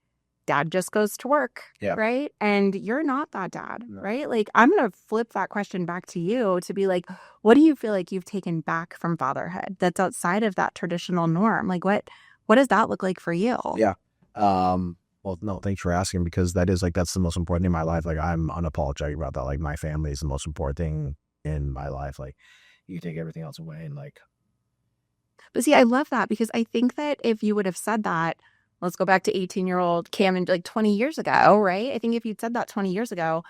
dad just goes to work, right? And you're not that dad, right? Like I'm going to flip that question back to you to be like, what do you feel like you've taken back from fatherhood that's outside of that traditional norm? Like what does that look like for you? Yeah. Well, no, thanks for asking, because that's the most important thing in my life. Like I'm unapologetic about that. Like my family is the most important thing in my life. Like you take everything else away and like. But see, I love that, because I think that if you would have said that, let's go back to 18-year-old Cam and like 20 years ago, right? I think if you'd said that 20 years ago,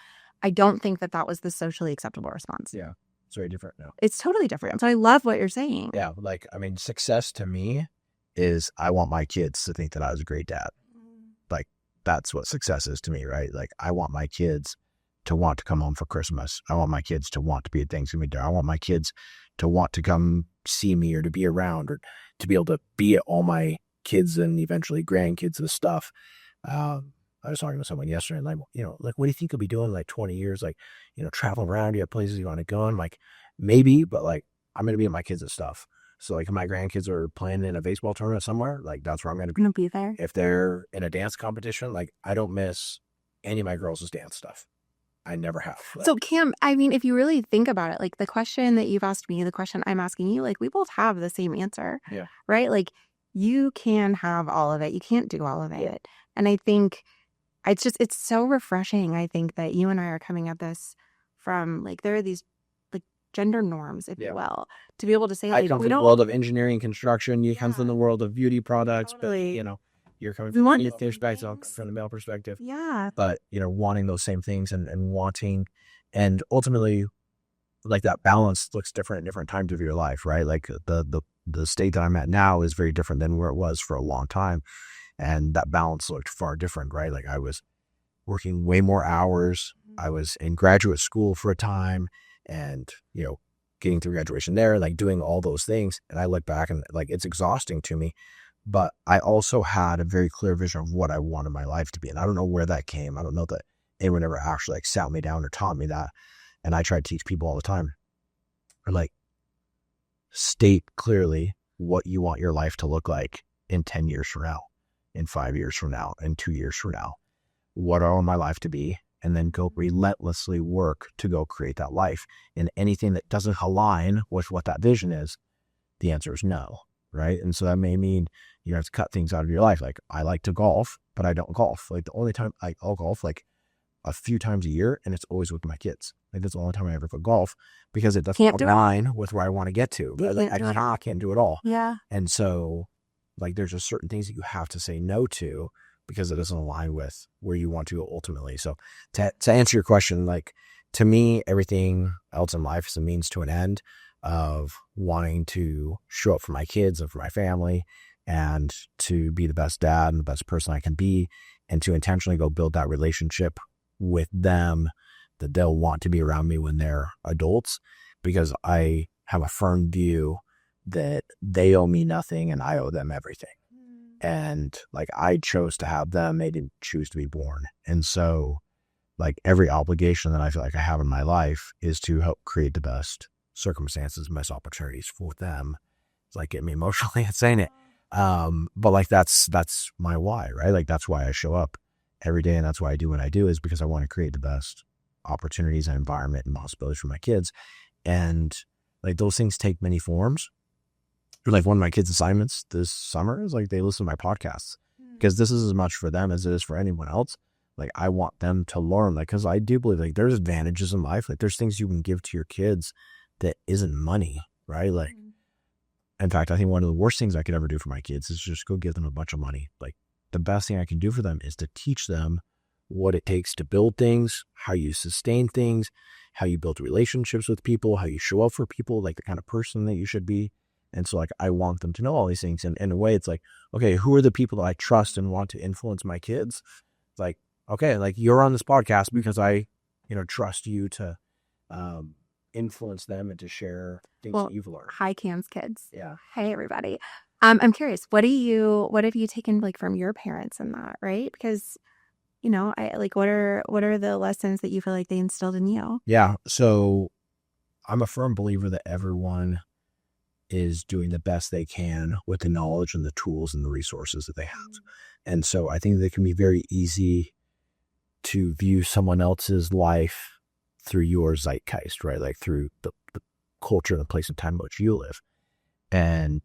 I don't think that was the socially acceptable response. Yeah. It's very different now. It's totally different. So I love what you're saying. Yeah. Like, I mean, success to me is I want my kids to think that I was a great dad. Like that's what success is to me, right? Like I want my kids to want to come home for Christmas. I want my kids to want to be at Thanksgiving dinner. I want my kids to want to come see me or to be around or to be able to be at all my kids and eventually grandkids and stuff. I was talking to someone yesterday and like, what do you think you'll be doing in like 20 years? Like, traveling around, you have places you want to go. And like, maybe, but like, I'm going to be at my kids and stuff. So like if my grandkids are playing in a baseball tournament somewhere, like that's where I'm going to be there. If they're in a dance competition, like I don't miss any of my girls' dance stuff. I never have. Like, so Cam, I mean, if you really think about it, like the question that you've asked me, the question I'm asking you, like we both have the same answer, right? Like you can have all of it. You can't do all of it. And I think it's so refreshing. I think that you and I are coming at this from like, there are these like gender norms, if you will, to be able to say like, I come from the world of engineering and construction. You come from the world of beauty products, totally. But you're coming from the male perspective. Yeah. But, wanting those same things and wanting, and ultimately like that balance looks different at different times of your life, right? Like the state that I'm at now is very different than where it was for a long time. And that balance looked far different, right? Like I was working way more hours. I was in graduate school for a time and, getting through graduation there, like doing all those things. And I look back and like, it's exhausting to me, but I also had a very clear vision of what I wanted my life to be. And I don't know where that came. I don't know that anyone ever actually like sat me down or taught me that. And I try to teach people all the time, or like state clearly what you want your life to look like in 10 years from now, in 5 years from now, in 2 years from now. What I want my life to be, and then go relentlessly work to go create that life. And anything that doesn't align with what that vision is, the answer is no, right? And so that may mean you have to cut things out of your life. Like I like to golf, but I don't golf. Like the only time I'll golf like a few times a year, and it's always with my kids. Like that's the only time I ever go golf, because it doesn't align with where I want to get to. Like, I can't do it all. Yeah. And so like there's just certain things that you have to say no to because it doesn't align with where you want to go ultimately. So to answer your question, like to me, everything else in life is a means to an end of wanting to show up for my kids and for my family and to be the best dad and the best person I can be, and to intentionally go build that relationship with them that they'll want to be around me when they're adults, because I have a firm view that they owe me nothing and I owe them everything. And like, I chose to have them, they didn't choose to be born. And so like, every obligation that I feel like I have in my life is to help create the best circumstances, best opportunities for them. It's like getting me emotionally at saying it. But like, that's my why, right? Like, that's why I show up every day. And that's why I do what I do, is because I want to create the best opportunities and environment and possibilities for my kids. And like, those things take many forms. Like, one of my kids' assignments this summer is like, they listen to my podcasts, because this is as much for them as it is for anyone else. Like, I want them to learn, like, because I do believe like there's advantages in life. Like, there's things you can give to your kids that isn't money, right? Like, in fact, I think one of the worst things I could ever do for my kids is just go give them a bunch of money. Like, the best thing I can do for them is to teach them what it takes to build things, how you sustain things, how you build relationships with people, how you show up for people, like the kind of person that you should be. And so like, I want them to know all these things. And in a way, it's like, okay, who are the people that I trust and want to influence my kids? It's like, okay, like, you're on this podcast because I, trust you to influence them and to share things that you've learned. Hi, Cam's kids. Yeah. Hey, everybody. I'm curious, what have you taken like from your parents in that, right? Because, I like, what are the lessons that you feel like they instilled in you? Yeah. So I'm a firm believer that everyone is doing the best they can with the knowledge and the tools and the resources that they have. And so I think that it can be very easy to view someone else's life through your zeitgeist, right? Like, through the culture, the place and time in which you live. And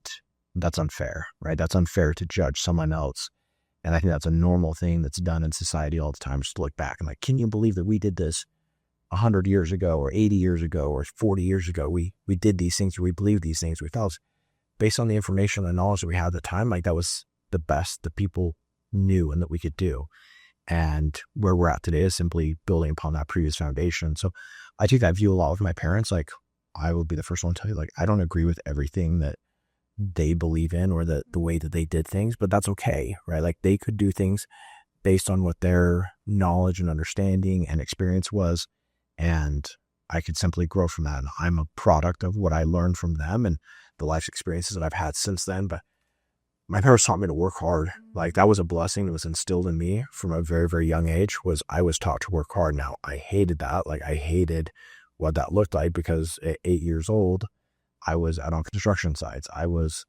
that's unfair, right? That's unfair to judge someone else. And I think that's a normal thing that's done in society all the time, just to look back and like, can you believe that we did this 100 years ago or 80 years ago or 40 years ago? We did these things, or we believed these things. We felt, based on the information and knowledge that we had at the time, like, that was the best that people knew and that we could do. And where we're at today is simply building upon that previous foundation. So I take that view a lot with my parents. Like, I will be the first one to tell you, like, I don't agree with everything that they believe in or the way that they did things, but that's okay, right? Like, they could do things based on what their knowledge and understanding and experience was. And I could simply grow from that. And I'm a product of what I learned from them and the life experiences that I've had since then. But my parents taught me to work hard. Like, that was a blessing that was instilled in me from a very, very young age, was I was taught to work hard. Now, I hated that. Like, I hated what that looked like, because at 8 years old, I was out on construction sites. I was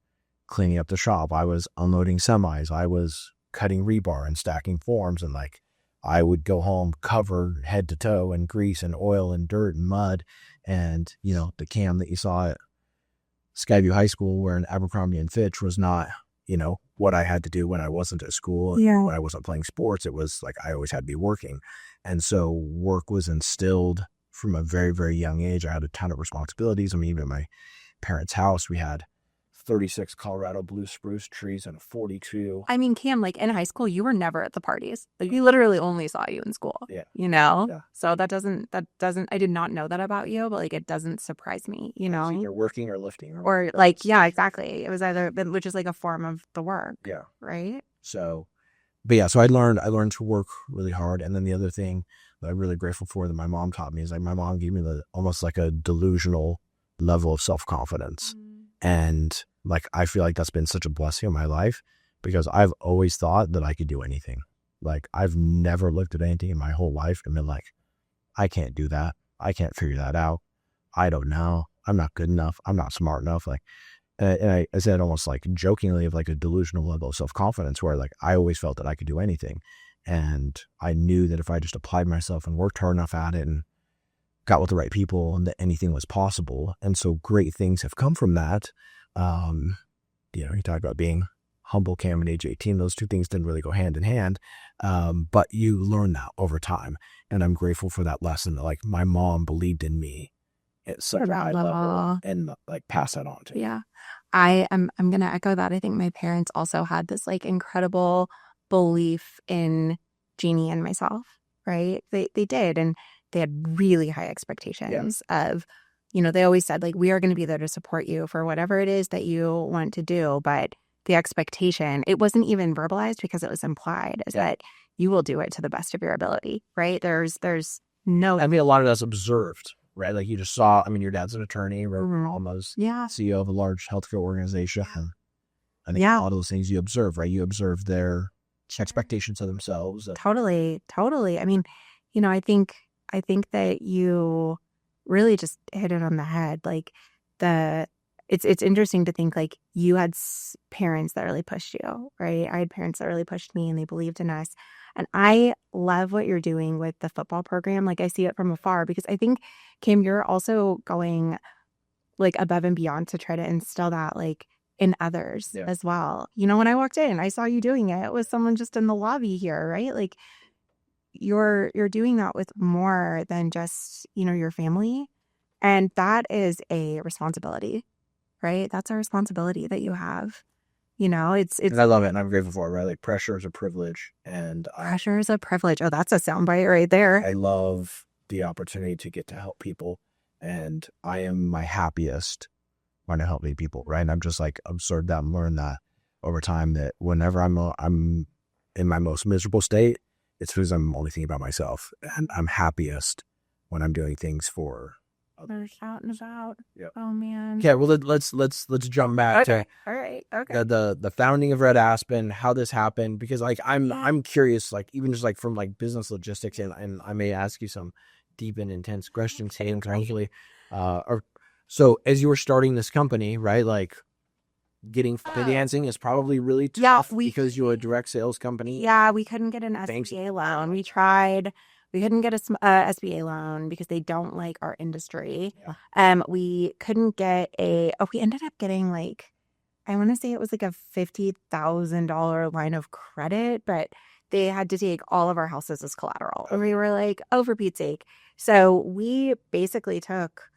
cleaning up the shop. I was unloading semis. I was cutting rebar and stacking forms. And like, I would go home covered head to toe in grease and oil and dirt and mud. And, the Cam that you saw at Skyview High School wearing Abercrombie and Fitch was not, what I had to do when I wasn't at school, when I wasn't playing sports. It was like, I always had to be working. And so work was instilled from a very, very young age. I had a ton of responsibilities. I mean, even at my parents' house, we had 36 Colorado blue spruce trees and a 42. I mean, Cam, like, in high school, you were never at the parties. Like, we literally only saw you in school. Yeah. Yeah. So that doesn't, I did not know that about you, but like, it doesn't surprise me, So you're working or lifting or like, yeah, exactly. It was either, which is like a form of the work. Yeah. Right. So, but yeah, so I learned to work really hard. And then the other thing that I'm really grateful for that my mom taught me is like, my mom gave me almost like a delusional level of self-confidence. And like, I feel like that's been such a blessing in my life, because I've always thought that I could do anything. Like, I've never looked at anything in my whole life and been like, I can't do that. I can't figure that out. I don't know. I'm not good enough. I'm not smart enough. Like, and I said almost like jokingly of like a delusional level of self-confidence, where like, I always felt that I could do anything. And I knew that if I just applied myself and worked hard enough at it and got with the right people, and that anything was possible. And so great things have come from that. You talked about being humble, Cam, at age 18. Those two things didn't really go hand in hand. But you learn that over time. And I'm grateful for that lesson that like, my mom believed in me at such a high level and like pass that on to me. Yeah. I'm going to echo that. I think my parents also had this like incredible belief in Jeannie and myself, right? They did. And they had really high expectations of, they always said like, we are going to be there to support you for whatever it is that you want to do. But the expectation, it wasn't even verbalized because it was implied, is that you will do it to the best of your ability, right? There's no. I mean, a lot of that's observed, right? Like you just saw, I mean, your dad's an attorney, right? Almost CEO of a large healthcare organization. And I think a lot of those things you observe, right? You observe their expectations of themselves. Totally. I mean, I think that you really just hit it on the head. Like it's interesting to think like you had parents that really pushed you, right? I had parents that really pushed me and they believed in us. And I love what you're doing with the football program. Like I see it from afar because I think, Kim, you're also going like above and beyond to try to instill that like in others as well. When I walked in, I saw you doing it. It was someone just in the lobby here, right? Like you're doing that with more than just, your family. And that is a responsibility, right? That's a responsibility that you have. It's and I love it and I'm grateful for it, right? Like pressure is a privilege and pressure is a privilege. Oh, that's a soundbite right there. I love the opportunity to get to help people and I am my happiest when I help people, right? And I'm just like absorbed that and learned that over time that whenever I'm in my most miserable state, it's because I'm only thinking about myself and I'm happiest when I'm doing things for others. Out and about. Yeah. Oh man. Okay, well let's jump back to all right. Okay. The founding of Red Aspen, how this happened, because like I'm curious, like even just like from like business logistics, and I may ask you some deep and intense questions here eventually. So as you were starting this company, right, like getting financing is probably really tough because you're a direct sales company. Yeah, we couldn't get an SBA loan. We tried. We couldn't get a SBA loan because they don't like our industry. We couldn't get we ended up getting like, I want to say it was like a $50,000 line of credit, but they had to take all of our houses as collateral. And we were like, oh, for Pete's sake. So we basically took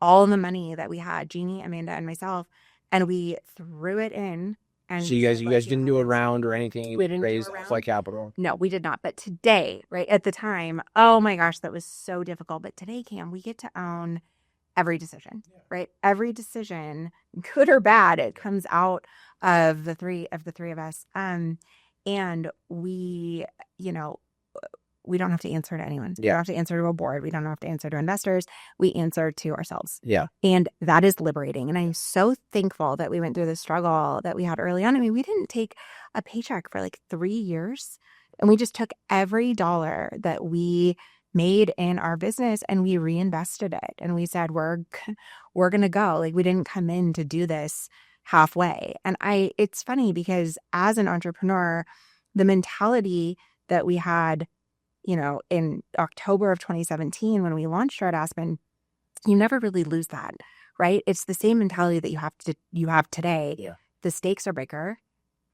all the money that we had, Jeannie, Amanda, and myself, and we threw it in. And so you guys didn't do a round or anything? We didn't raise like capital? No, we did not. But today, right, at the time, oh my gosh, that was so difficult. But today, Cam, we get to own every decision, right? Every decision, good or bad, it comes out of the three of us. And we, we don't have to answer to anyone. We don't have to answer to a board. We don't have to answer to investors. We answer to ourselves. Yeah. And that is liberating. And I'm so thankful that we went through the struggle that we had early on. I mean, we didn't take a paycheck for like 3 years. And we just took every dollar that we made in our business and we reinvested it. And we said, we're going to go. Like we didn't come in to do this halfway. And it's funny because as an entrepreneur, the mentality that we had, in October of 2017, when we launched Red Aspen, you never really lose that, right? It's the same mentality that you have today. Yeah. The stakes are bigger,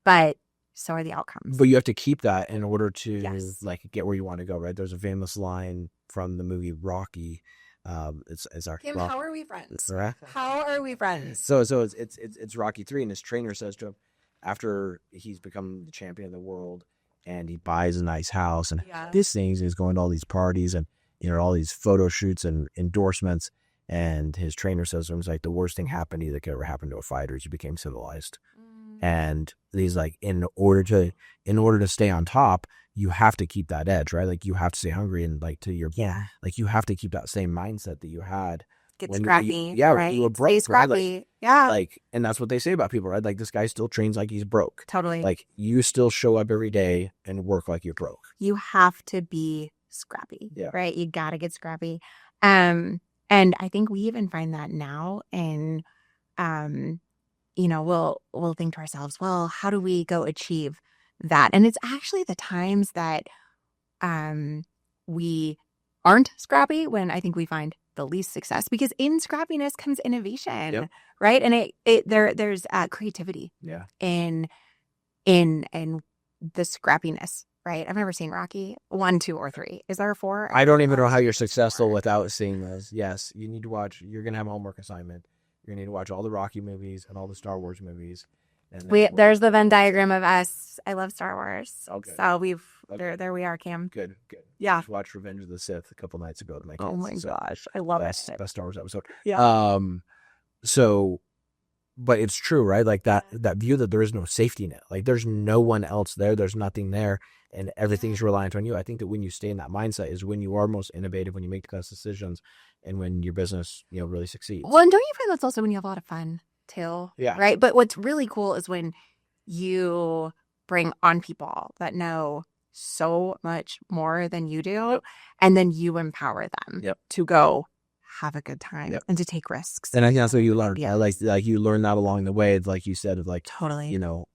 but so are the outcomes. But you have to keep that in order to like get where you want to go, right? There's a famous line from the movie Rocky. It's our Kim, how are we friends? Right? How are we friends? So it's Rocky 3, and his trainer says to him after he's become the champion of the world. And he buys a nice house and this thing is going to all these parties and, all these photo shoots and endorsements. And his trainer says to him, he's like, the worst thing happened that could ever happen to a fighter is you became civilized. And he's like, in order to stay on top, you have to keep that edge, right? Like you have to stay hungry and like like you have to keep that same mindset that you had. Get scrappy. Right? You were broke. Stay scrappy. Right? Like, and that's what they say about people, right? Like this guy still trains like he's broke. Totally. Like you still show up every day and work like you're broke. You have to be scrappy, right? You got to get scrappy. And I think we even find that now and, we'll think to ourselves, well, how do we go achieve that? And it's actually the times that, we aren't scrappy when I think we find the least success, because in scrappiness comes innovation, right? And there's creativity in the scrappiness, right? I've never seen Rocky 1, 2, or 3. Is there a 4? I don't even know how you're successful without seeing those. Yes, you need to watch. You're gonna have a homework assignment. You're gonna need to watch all the Rocky movies and all the Star Wars movies. And there's the Venn diagram of us. I love Star Wars. Okay. So there we are, Cam. Good. Yeah. Just watched Revenge of the Sith a couple nights ago to my kids. Oh my gosh, I love it. Best Star Wars episode. Yeah. So but it's true, right? Like that view that there is no safety net, like there's no one else there, there's nothing there, and everything's reliant on you. I think that when you stay in that mindset is when you are most innovative, when you make the best decisions, and when your business, really succeeds. Well, and don't you find that's also when you have a lot of fun too? Yeah. Right. But what's really cool is when you bring on people that know so much more than you do, and then you empower them to go have a good time and to take risks. And I think that's what you learn. Yeah. Like you learn that along the way. It's like you said, of like, Totally. You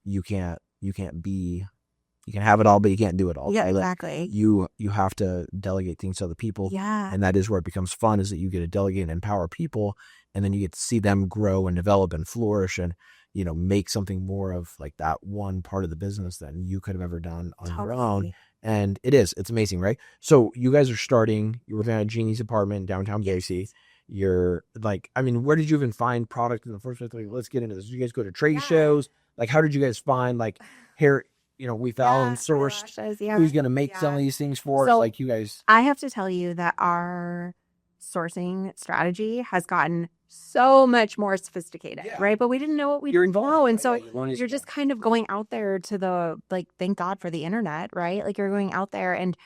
can have it all, but you can't do it all. Yeah, right? exactly. You have to delegate things to other people. Yeah. And that is where it becomes fun, is that you get to delegate and empower people, and then you get to see them grow and develop and flourish and, make something more of like that one part of the business than you could have ever done on your own. And it's amazing, right? So you guys are starting, you're working at Jeannie's apartment in downtown Boise. You're like, I mean, where did you even find product in the first place? Like, let's get into this. Did you guys go to trade shows? Like, how did you guys find like hair? We found sourced who's going to make some of these things for us. Like you guys. I have to tell you that our sourcing strategy has gotten so much more sophisticated, right? But we didn't know what we didn't know. And so you're just kind of going out there to the, like, thank God for the internet, right? Like you're going out there, and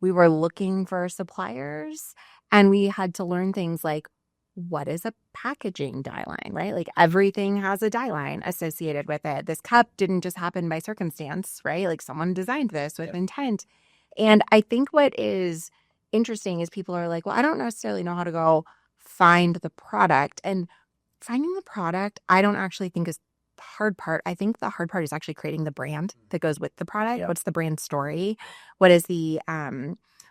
we were looking for suppliers, and we had to learn things like, what is a packaging die line, right? Like everything has a die line associated with it. This cup didn't just happen by circumstance, right? Like someone designed this with intent. And I think what is interesting is people are like, well, I don't necessarily know how to go find the product. And finding the product, I don't actually think is the hard part. I think the hard part is actually creating the brand that goes with the product. Yeah. What's the brand story? What is the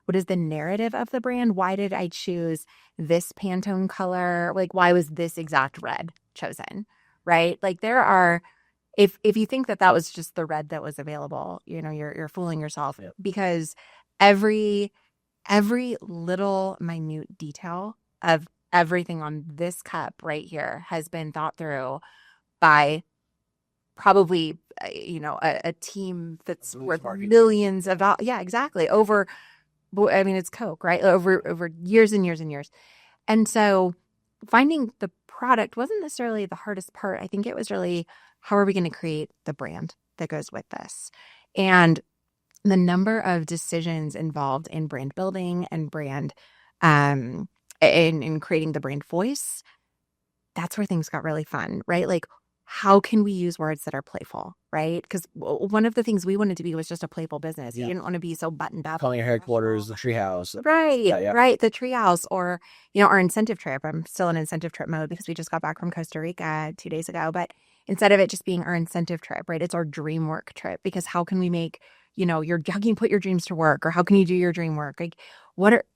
narrative of the brand? Why did I choose this Pantone color? Like, why was this exact red chosen? Right? Like there are, if you think that was just the red that was available, you're fooling yourself, because every little minute detail of everything on this cup right here has been thought through by probably, a team that's worth millions of dollars. Yeah, exactly. It's Coke, right? Over years and years and years. And so finding the product wasn't necessarily the hardest part. I think it was really, how are we going to create the brand that goes with this? And the number of decisions involved in brand building and brand, in creating the brand voice, that's where things got really fun, right? Like, how can we use words that are playful, right? Because one of the things we wanted to be was just a playful business. You didn't want to be so buttoned up. Calling your headquarters the treehouse. Right, right. The treehouse, or, our incentive trip. I'm still in incentive trip mode because we just got back from Costa Rica 2 days ago. But instead of it just being our incentive trip, right, it's our dream work trip. Because how can we make, how can you put your dreams to work, or how can you do your dream work? Like,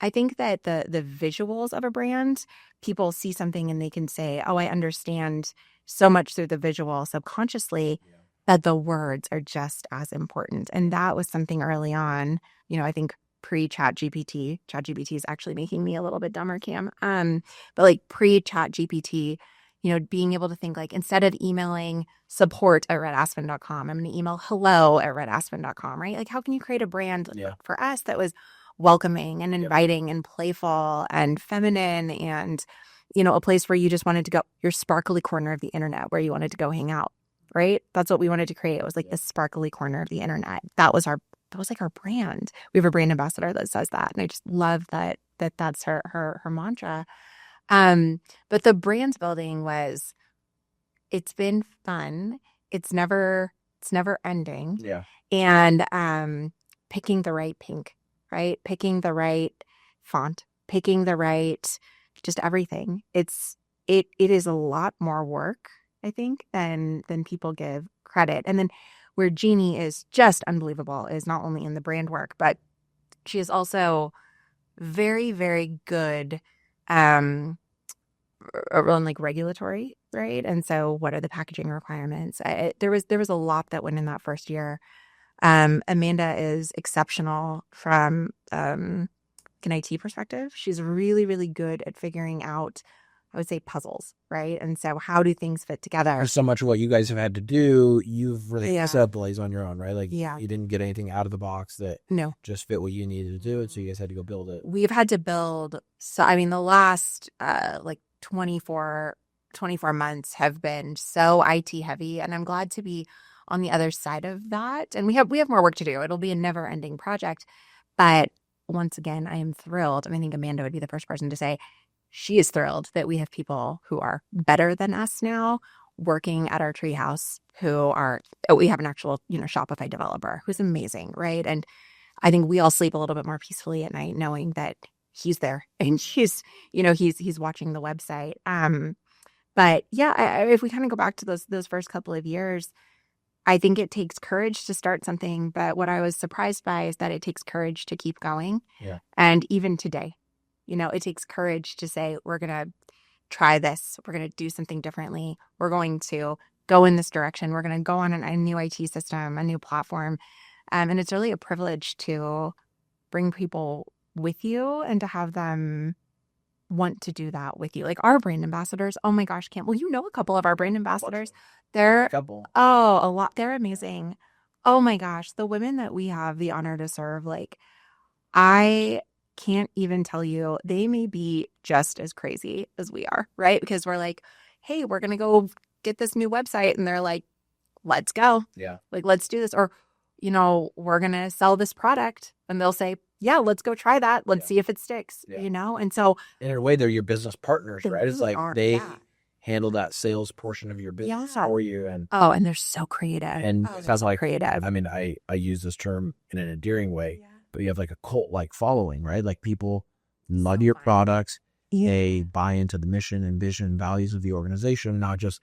I think that the visuals of a brand, people see something and they can say, oh, I understand so much through the visual subconsciously, that the words are just as important. And that was something early on, I think pre-ChatGPT. ChatGPT is actually making me a little bit dumber, Cam. But like pre-ChatGPT, being able to think like, instead of emailing support@redaspen.com, I'm going to email hello@redaspen.com, right? Like, how can you create a brand for us that was welcoming and inviting and playful and feminine, and a place where you just wanted to go, your sparkly corner of the internet where you wanted to go hang out, right? That's what we wanted to create. It was like the sparkly corner of the internet. That was like our brand. We have a brand ambassador that says that. And I just love that's her mantra. But the brand building it's been fun. It's never ending. Yeah. And, picking the right pink, right? Picking the right font, picking the right, just everything. It is a lot more work, I think, than people give credit. And then where Jeannie is just unbelievable is not only in the brand work, but she is also very, very good around like regulatory, right? And so what are the packaging requirements? There was a lot that went in that first year. Amanda is exceptional from an IT perspective. She's really, really good at figuring out, I would say, puzzles, right? And so how do things fit together? There's so much of what you guys have had to do. You've really set up Blaze on your own, right? Like you didn't get anything out of the box that just fit what you needed to do. And so you guys had to go build it. We've had to build. So, the last 24 24 months have been so IT heavy, and I'm glad to be on the other side of that. And we have more work to do. It'll be a never ending project. But once again, I am thrilled. And I think Amanda would be the first person to say she is thrilled that we have people who are better than us now working at our treehouse we have an actual, Shopify developer who's amazing, right? And I think we all sleep a little bit more peacefully at night knowing that he's there and he's watching the website. But yeah, if we kind of go back to those first couple of years, I think it takes courage to start something. But what I was surprised by is that it takes courage to keep going. Yeah. And even today, it takes courage to say, we're going to try this. We're going to do something differently. We're going to go in this direction. We're going to go on a new IT system, a new platform. And it's really a privilege to bring people with you and to have them want to do that with you. Like our brand ambassadors. Oh my gosh, Cam. Well, a couple of our brand ambassadors. They're A couple. a lot. They're amazing. Oh my gosh. The women that we have the honor to serve, I can't even tell you, they may be just as crazy as we are, right? Because we're like, hey, we're going to go get this new website. And they're like, let's go. Yeah. Let's do this. Or, we're going to sell this product. And they'll say, yeah, let's go try that. Let's see if it sticks, And so in a way, they're your business partners, right? It's really like are, they handle that sales portion of your business for you. And and they're so creative. And it sounds like creative. I mean, I use this term in an endearing way, but you have like a cult-like following, right? Like people love your products. They buy into the mission and vision and values of the organization, they're not just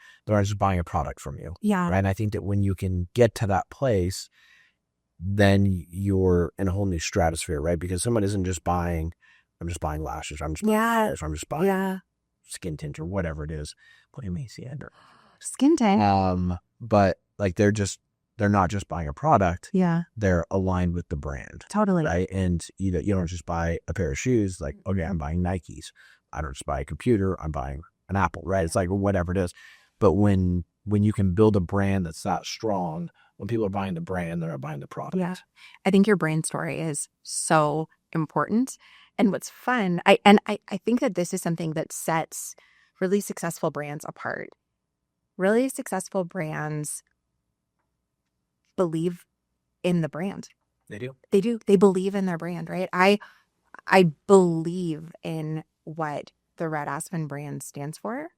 buying a product from you. Yeah. Right. And I think that when you can get to that place, then you're in a whole new stratosphere, right? Because someone isn't just buying, I'm just buying lashes, I'm just buying lashes, I'm just buying skin tint or whatever it is. What do you see under skin tint? But like they're not just buying a product. Yeah. They're aligned with the brand. Totally. Right. And you don't just buy a pair of shoes, like, okay, I'm buying Nikes. I don't just buy a computer, I'm buying an Apple, right? It's like whatever it is. But when you can build a brand that's that strong, when people are buying the brand, they're not buying the product. Yeah. I think your brand story is so important. And what's fun, I think that this is something that sets really successful brands apart. Really successful brands believe in the brand. They do. They do. They believe in their brand, right? I believe in what the Red Aspen brand stands for.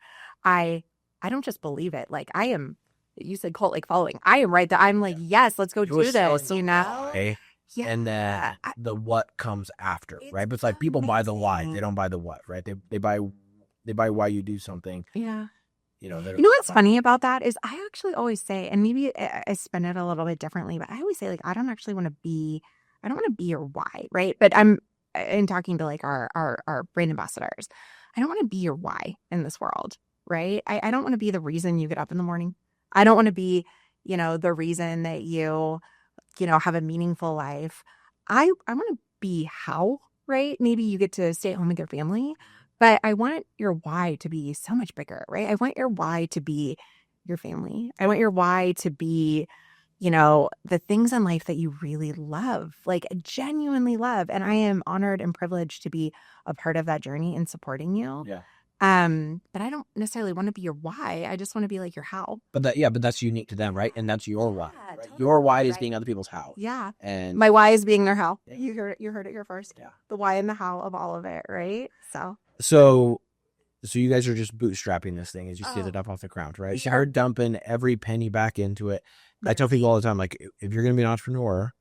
I don't just believe it. Like I am, you said cult like following. I am right there. I'm like, yes, let's go do this, Okay. Yeah. And then the what comes after, right? But it's like people buy the why. They don't buy the what, right? They buy why you do something. Yeah. You know what's funny about that is I actually always say, and maybe I spin it a little bit differently, but I always say I don't want to be your why, right? But I'm in talking to our brand ambassadors. I don't want to be your why in this world, right? I don't want to be the reason you get up in the morning. I don't want to be, the reason that you have a meaningful life. I want to be how, right? Maybe you get to stay at home with your family. But I want your why to be so much bigger, right? I want your why to be your family. I want your why to be, the things in life that you really love, genuinely love. And I am honored and privileged to be a part of that journey and supporting you. Yeah. But I don't necessarily want to be your why. I just want to be your how. But that's unique to them, right? And that's your why. Right? Totally. Your why is being other people's how. Yeah. And my why is being their how. You heard it here first. Yeah. The why and the how of all of it, right? So you guys are just bootstrapping this thing as you get it up off the ground, right? So you're dumping every penny back into it. I tell people all the time, if you're going to be an entrepreneur,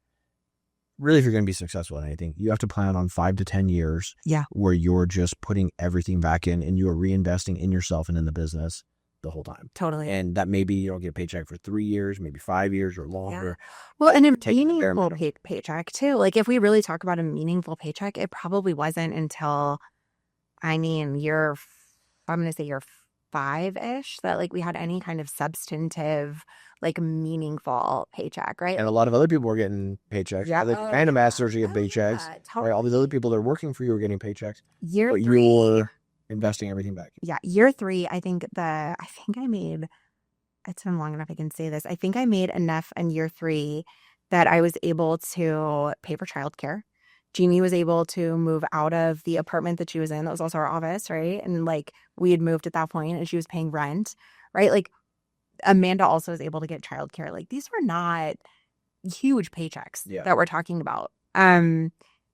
really, if you're going to be successful in anything, you have to plan on 5 to 10 years where you're just putting everything back in and you're reinvesting in yourself and in the business the whole time. Totally. And that maybe you don't get a paycheck for 3 years, maybe 5 years or longer. Yeah. Well, and a meaningful paycheck too. If we really talk about a meaningful paycheck, it probably wasn't until, year 5-ish that we had any kind of substantive, meaningful paycheck, right? And a lot of other people were getting paychecks. Yeah. Brand ambassadors are getting paychecks. Totally. Right? All these other people that are working for you are getting paychecks. Year but 3. You're investing everything back. Yeah. Year 3, I think I made, it's been long enough I can say this. I think I made enough in year 3 that I was able to pay for childcare, Jeannie was able to move out of the apartment that she was in. That was also our office, right? And like we had moved at that point and she was paying rent, right? Like Amanda also was able to get childcare. Like these were not huge paychecks that we're talking about.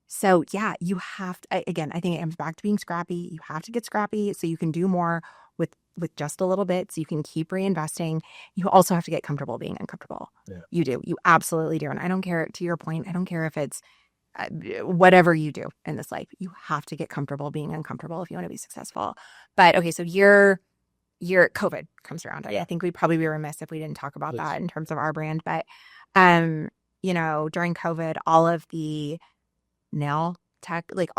So yeah, you have to, again, I think it comes back to being scrappy. You have to get scrappy so you can do more with just a little bit, so you can keep reinvesting. You also have to get comfortable being uncomfortable. Yeah. You do. You absolutely do. And I don't care, to your point, I don't care if it's whatever you do in this life, you have to get comfortable being uncomfortable if you want to be successful. But okay, so your COVID comes around. I think we'd probably be remiss if we didn't talk about that in terms of our brand. But you know, during COVID, all of the nail tech, like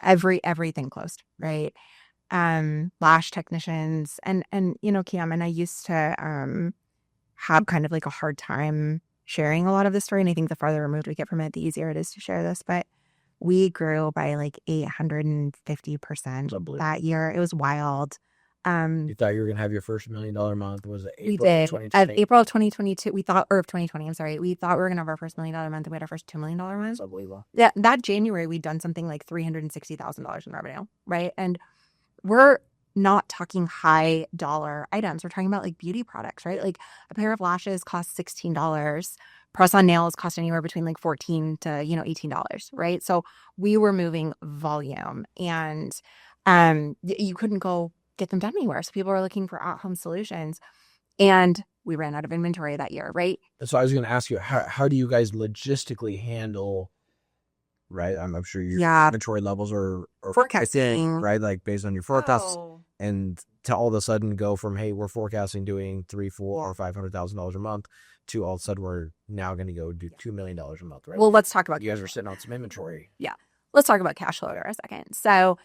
everything closed, right? Lash technicians and you know, Cam and I used to have kind of like a hard time sharing a lot of this story. And I think the farther removed we get from it, the easier it is to share this. But we grew by like 850% that year. It was wild. You thought you were going to have your first $1 million month? Was it April? We did. 2020? April of 2022, we thought, or of 2020, I'm sorry. We thought we were going to have our first $1 million month, and we had our first $2 million month. That's unbelievable. Yeah, that January, we'd done something like $360,000 in revenue, right? And we're not talking high dollar items. We're talking about like beauty products, right? Like a pair of lashes costs $16. Press-on nails cost anywhere between like $14 to, $18, right? So we were moving volume, and you couldn't go get them done anywhere. So people were looking for at-home solutions, and we ran out of inventory that year, right? So I was going to ask you, how do you guys logistically handle, right? I'm sure your inventory levels are forecasting, right? Like based on your forecasts, and to all of a sudden go from, hey, we're forecasting doing $300,000, $400,000, or $500,000 a month, to all of a sudden we're now going to go do $2 million a month, right? Well, let's talk about, you guys are sitting on some inventory. Yeah. Let's talk about cash flow for a second. So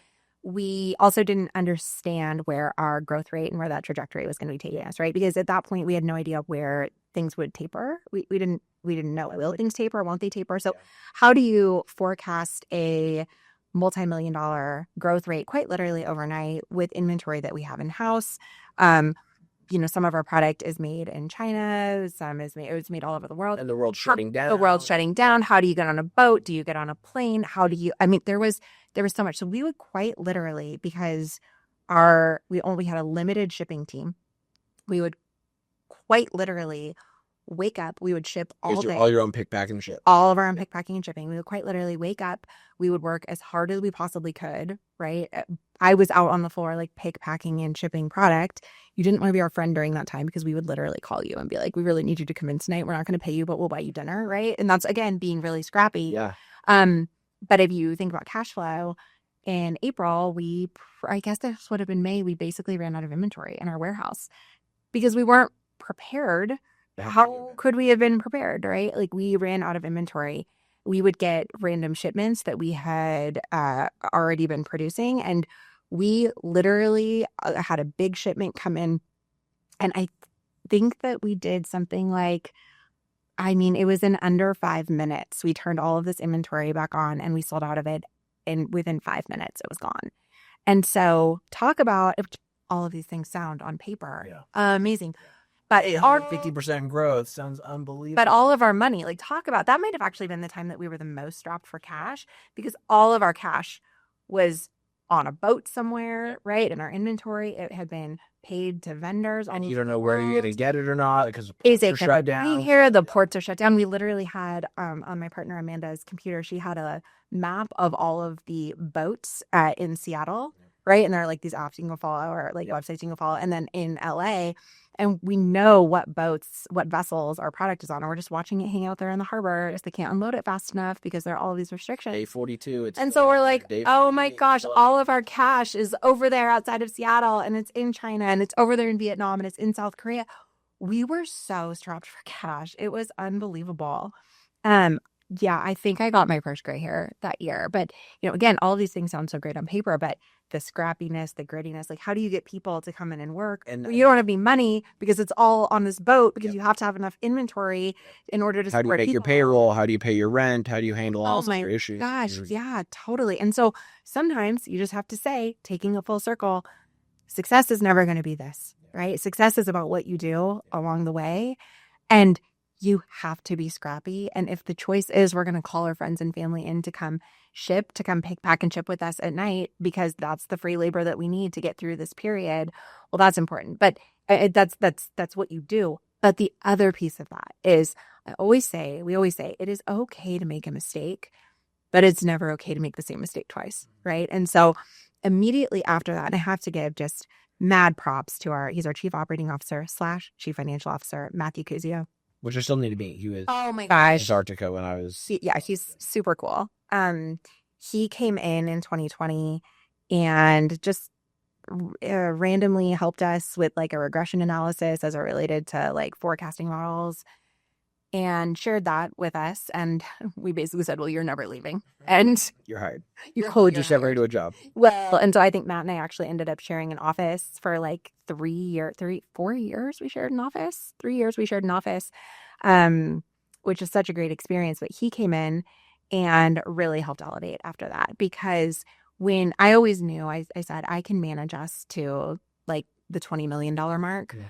we also didn't understand where our growth rate and where that trajectory was going to be taking us, right? Because at that point we had no idea where things would taper. We didn't know, will things taper? Won't they taper? So how do you forecast a multi-million-dollar growth rate quite literally overnight with inventory that we have in house? Some of our product is made in China. Some is made, it's made all over the world. And the world's shutting down. The world's shutting down. How do you get on a boat? Do you get on a plane? How do you, there was so much. So we would quite literally, because we only had a limited shipping team, we would quite literally wake up. We would ship all day. All your own pick, pack, and ship. All of our own pick, packing, and shipping. We would quite literally wake up. We would work as hard as we possibly could, right? I was out on the floor, like pick, packing, and shipping product. You didn't want to be our friend during that time, because we would literally call you and be like, we really need you to come in tonight. We're not going to pay you, but we'll buy you dinner, right? And that's, again, being really scrappy. Yeah. But if you think about cash flow, in April, I guess this would have been May, we basically ran out of inventory in our warehouse because we weren't prepared. How could we have been prepared, right? Like we ran out of inventory. We would get random shipments that we had already been producing. And we literally had a big shipment come in. And I think that we did something like, it was in under 5 minutes. We turned all of this inventory back on and we sold out of it. And within 5 minutes, it was gone. And so talk about if all of these things sound on paper. Amazing. But our 50% growth sounds unbelievable. But all of our money, like talk about, that might have actually been the time that we were the most strapped for cash, because all of our cash was on a boat somewhere, right? In our inventory, it had been paid to vendors. And you don't know where you're going to get it or not, because the ports are shut down. Here, the ports are shut down. We literally had, on my partner Amanda's computer, she had a map of all of the boats in Seattle, right? And there are like these apps you can go follow, or like websites you can follow. And then in LA, and we know what boats, what vessels our product is on. And we're just watching it hang out there in the harbor because they can't unload it fast enough because there are all of these restrictions. Day 42. And so we're like, oh my gosh, all of our cash is over there outside of Seattle, and it's in China, and it's over there in Vietnam, and it's in South Korea. We were so strapped for cash. It was unbelievable. I think I got my first gray hair that year. But, again, all of these things sound so great on paper, but the scrappiness, the grittiness, like how do you get people to come in and work? And you don't have any money because it's all on this boat, because you have to have enough inventory in order to support people. How do you make your payroll? How do you pay your rent? How do you handle all your issues? Gosh, yeah, totally. And so sometimes you just have to say, taking a full circle, success is never going to be this, right? Success is about what you do along the way. And you have to be scrappy. And if the choice is we're going to call our friends and family in to come ship, to come pick, pack, and ship with us at night, because that's the free labor that we need to get through this period, well, that's important. But that's what you do. But the other piece of that is, we always say, it is okay to make a mistake, but it's never okay to make the same mistake twice, right? And so immediately after that, I have to give just mad props to he's our chief operating officer / chief financial officer, Matthew Cuzio. Which I still need to meet. He was Oh my gosh. Antarctica when I was. Yeah, he's super cool. He came in 2020 and just randomly helped us with like a regression analysis as it related to like forecasting models, and shared that with us. And we basically said, well, you're never leaving. And You're hired. you're Just never to a job. Well, and so I think Matt and I actually ended up sharing an office for like 4 years. We shared an office. 3 years we shared an office, which is such a great experience. But he came in and really helped elevate after that, because when I always knew, I said, I can manage us to like the $20 million mark. Yeah.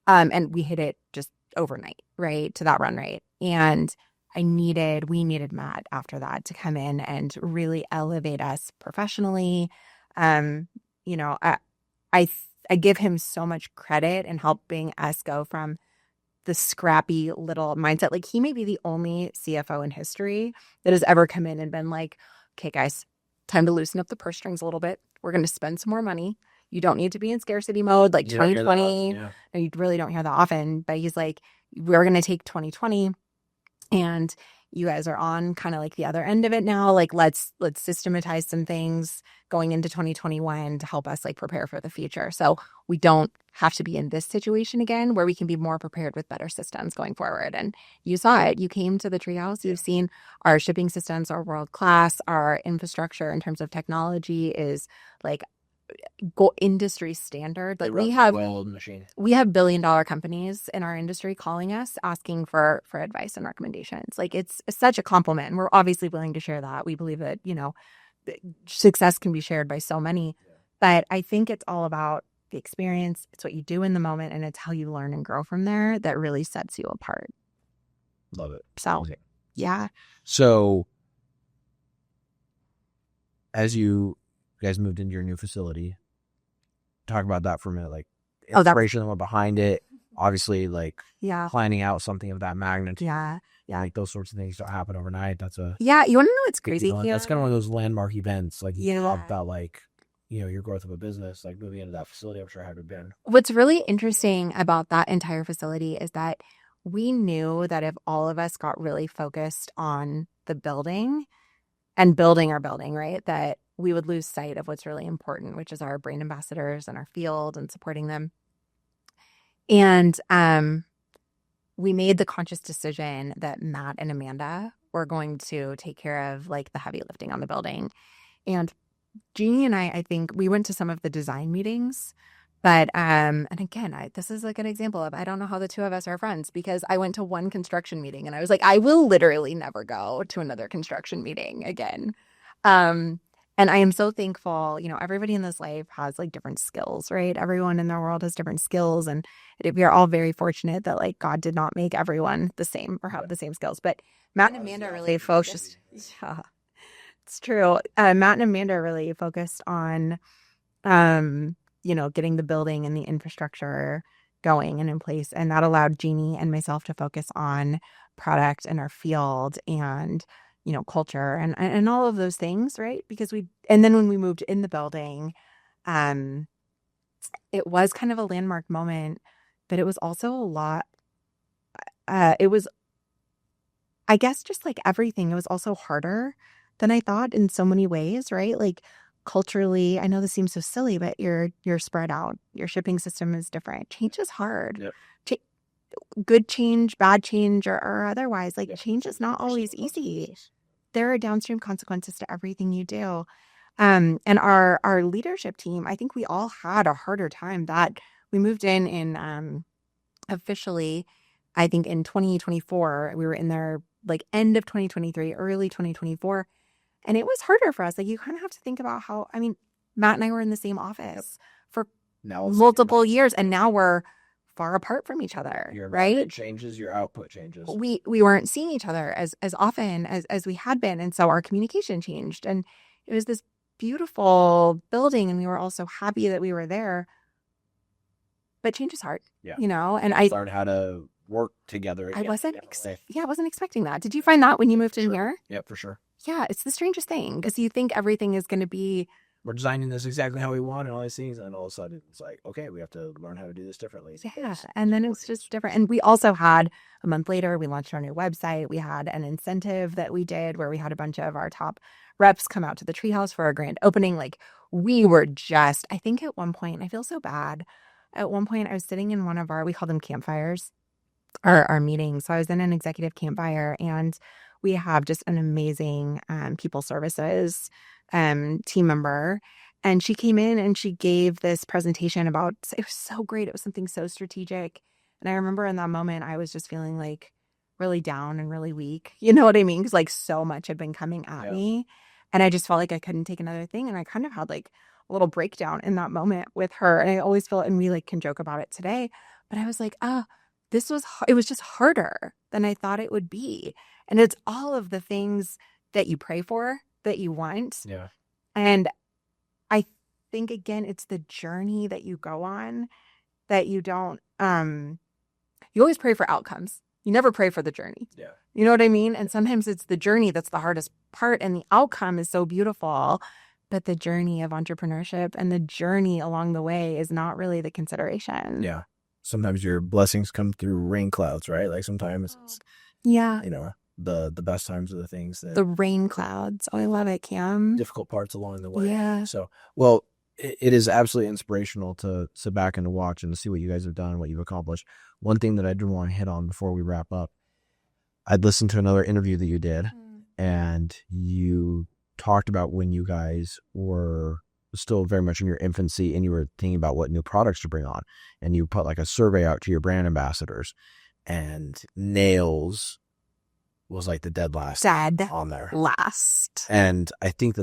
And we hit it just overnight, right, to that run rate. And we needed Matt after that to come in and really elevate us professionally. I give him so much credit in helping us go from the scrappy little mindset. Like, he may be the only CFO in history that has ever come in and been like, okay, guys, time to loosen up the purse strings a little bit. We're going to spend some more money. You don't need to be in scarcity mode like 2020. Yeah. And you really don't hear that often. But he's like, we're going to take 2020 and you guys are on kind of like the other end of it now. Like, let's systematize some things going into 2021 to help us like prepare for the future. So we don't have to be in this situation again, where we can be more prepared with better systems going forward. And you saw it. You came to the treehouse. You've seen our shipping systems are world class. Our infrastructure in terms of technology is like industry standard. Like, we have billion-dollar companies in our industry calling us asking for advice and recommendations. Like, it's such a compliment. And we're obviously willing to share that. We believe that, success can be shared by so many. But I think it's all about the experience. It's what you do in the moment, and it's how you learn and grow from there that really sets you apart. Love it. So, yeah. So, as you guys moved into your new facility, talk about that for a minute. Like, inspiration that went behind it. Obviously, like, planning out something of that magnitude. Yeah. Like, those sorts of things don't happen overnight. You want to know what's crazy? That's kind of one of those landmark events. Like, you Yeah. talk about, like, your growth of a business, like moving into that facility. I'm sure had it been. What's really interesting about that entire facility is that we knew that if all of us got really focused on the building and building our building, right, that we would lose sight of what's really important, which is our brand ambassadors and our field and supporting them. And we made the conscious decision that Matt and Amanda were going to take care of like the heavy lifting on the building. And Jeannie and I think we went to some of the design meetings, but and again, this is like an example of I don't know how the two of us are friends, because I went to one construction meeting and I was like, I will literally never go to another construction meeting again. And I am so thankful, everybody in this life has like different skills, right? Everyone in their world has different skills. And we are all very fortunate that like God did not make everyone the same or have the same skills. But Matt and Amanda really focused. Yeah, it's true. Matt and Amanda really focused on, getting the building and the infrastructure going and in place. And that allowed Jeannie and myself to focus on product and our field and culture and all of those things, right? And then when we moved in the building, it was kind of a landmark moment, but it was also a lot. It was, I guess, just like everything, it was also harder than I thought in so many ways, right? Like, culturally, I know this seems so silly, but you're spread out. Your shipping system is different. Change is hard. Yep. Good change, bad change, or otherwise. Like, change is not always easy. There are downstream consequences to everything you do. And our leadership team, I think we all had a harder time. That we moved in officially, I think in 2024, we were in there like end of 2023, early 2024. And it was harder for us. Like, you kind of have to think about how, Matt and I were in the same office for multiple years. And now we're far apart from each other, Your right? environment changes, your output changes. We weren't seeing each other as often as we had been. And so our communication changed. And it was this beautiful building, and we were all so happy that we were there. But change is hard, you know? And I learned how to work together again. I wasn't expecting that. Did you find that when you moved in here? Yeah, for sure. Yeah, it's the strangest thing, because you think everything is going to be, we're designing this exactly how we want and all these things, and all of a sudden it's like, okay, we have to learn how to do this differently. yeah. And then it's just different. And we also had, a month later, we launched our new website. We had an incentive that we did where we had a bunch of our top reps come out to the treehouse for our grand opening. Like, we were just, I think at one point, I feel so bad. At one point, I was sitting in one of our, we call them campfires, our meetings. So I was in an executive campfire, and we have just an amazing people services team member. And she came in and she gave this presentation about, it was so great. It was something so strategic. And I remember in that moment, I was just feeling like really down and really weak. You know what I mean? Because like so much had been coming at me. And I just felt like I couldn't take another thing. And I kind of had like a little breakdown in that moment with her. And I always feel, and we like can joke about it today, but I was like, it was just harder than I thought it would be. And it's all of the things that you pray for, that you want. Yeah. And I think, again, it's the journey that you go on that you don't, you always pray for outcomes. You never pray for the journey. Yeah. You know what I mean? And sometimes it's the journey that's the hardest part, and the outcome is so beautiful, but the journey of entrepreneurship and the journey along the way is not really the consideration. Yeah. Sometimes your blessings come through rain clouds, right? Like sometimes it's, yeah, you know, the best times are the things that the rain clouds. Oh, I love it, Cam. difficult parts along the way. Yeah. So, well, it is absolutely inspirational to sit back and to watch and to see what you guys have done, what you've accomplished. One thing that I do want to hit on before we wrap up, I'd listened to another interview that you did, and you talked about when you guys were still very much in your infancy and you were thinking about what new products to bring on, and you put like a survey out to your brand ambassadors, and nails was like the dead last on there. And I think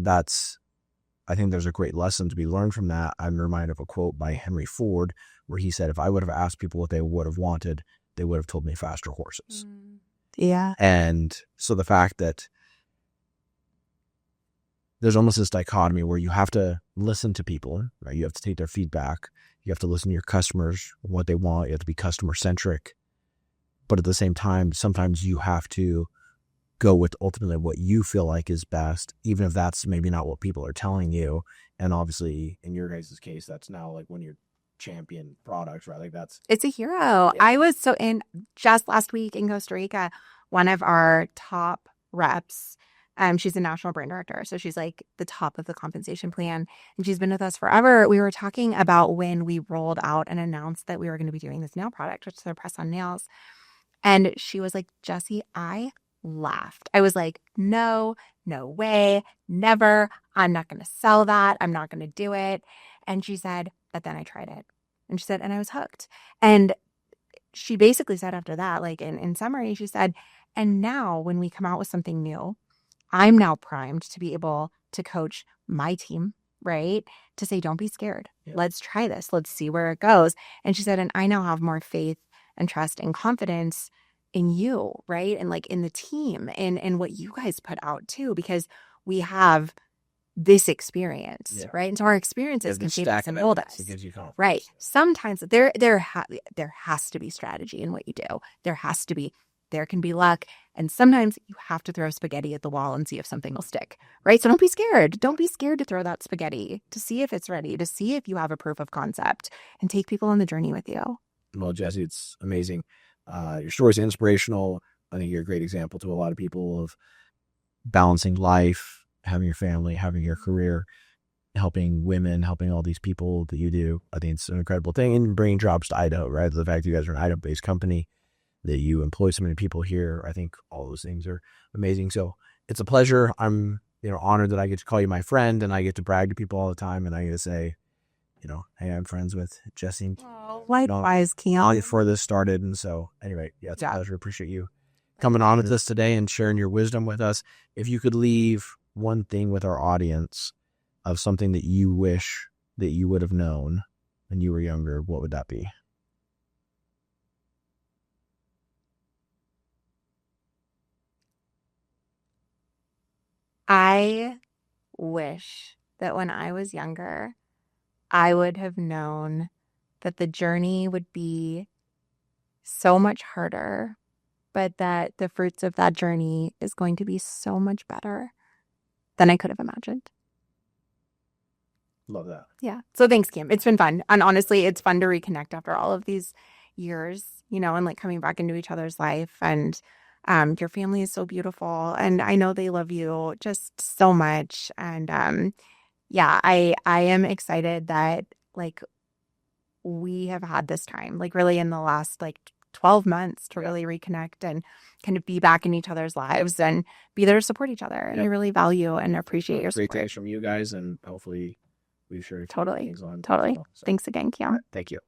I think there's a great lesson to be learned from that. I'm reminded of a quote by Henry Ford where he said, if I would have asked people what they would have wanted, they would have told me faster horses. Yeah. And so the fact that there's almost this dichotomy where you have to listen to people, right? You have to take their feedback. You have to listen to your customers, what they want. You have to be customer centric. But at the same time, sometimes you have to go with ultimately what you feel like is best, even if that's maybe not what people are telling you. And obviously, in your guys' case, that's now like one of your champion products, right? Like it's a hero. Yeah. I was just last week in Costa Rica, one of our top reps, she's a national brand director. So she's like the top of the compensation plan, and she's been with us forever. We were talking about when we rolled out and announced that we were going to be doing this nail product, which is their press on nails. And she was like, Jesse, I laughed. I was like, no way, never. I'm not going to sell that. I'm not going to do it. And she said, but then I tried it. And she said, and I was hooked. And she basically said after that, like in summary, she said, and now when we come out with something new, I'm now primed to be able to coach my team, right? To say, don't be scared. Yeah. Let's try this. Let's see where it goes. And she said, and I now have more faith and trust and confidence in you, right? And like in the team and what you guys put out too, because we have this experience, right? And so our experiences can shape us and mold us. It gives you confidence. Right. Sometimes there has to be strategy in what you do. There can be luck. And sometimes you have to throw spaghetti at the wall and see if something will stick, right? So don't be scared. Don't be scared to throw that spaghetti, to see if it's ready, to see if you have a proof of concept, and take people on the journey with you. Well, Jesse, it's amazing. Your story's inspirational. I think you're a great example to a lot of people of balancing life, having your family, having your career, helping women, helping all these people that you do. I think it's an incredible thing. And bringing jobs to Idaho, right? The fact that you guys are an Idaho-based company, that you employ so many people here, I think all those things are amazing. So it's a pleasure. I'm honored that I get to call you my friend, and I get to brag to people all the time, and I get to say, hey, I'm friends with Jesse. Likewise, Keon. Before this started. And so anyway, yeah, it's a pleasure. Appreciate you coming on with us today and sharing your wisdom with us. If you could leave one thing with our audience of something that you wish that you would have known when you were younger, what would that be? I wish that when I was younger, I would have known that the journey would be so much harder, but that the fruits of that journey is going to be so much better than I could have imagined. Love that. Yeah. So thanks, Kim. It's been fun. And honestly, it's fun to reconnect after all of these years, and like coming back into each other's life. And your family is so beautiful. And I know they love you just so much. And yeah, I am excited that like we have had this time, like really in the last like 12 months to really reconnect and kind of be back in each other's lives and be there to support each other. And I really value and appreciate your support. Great things from you guys, and hopefully we've shared Totally. things on. Totally. So, Thanks again, Kim. thank you.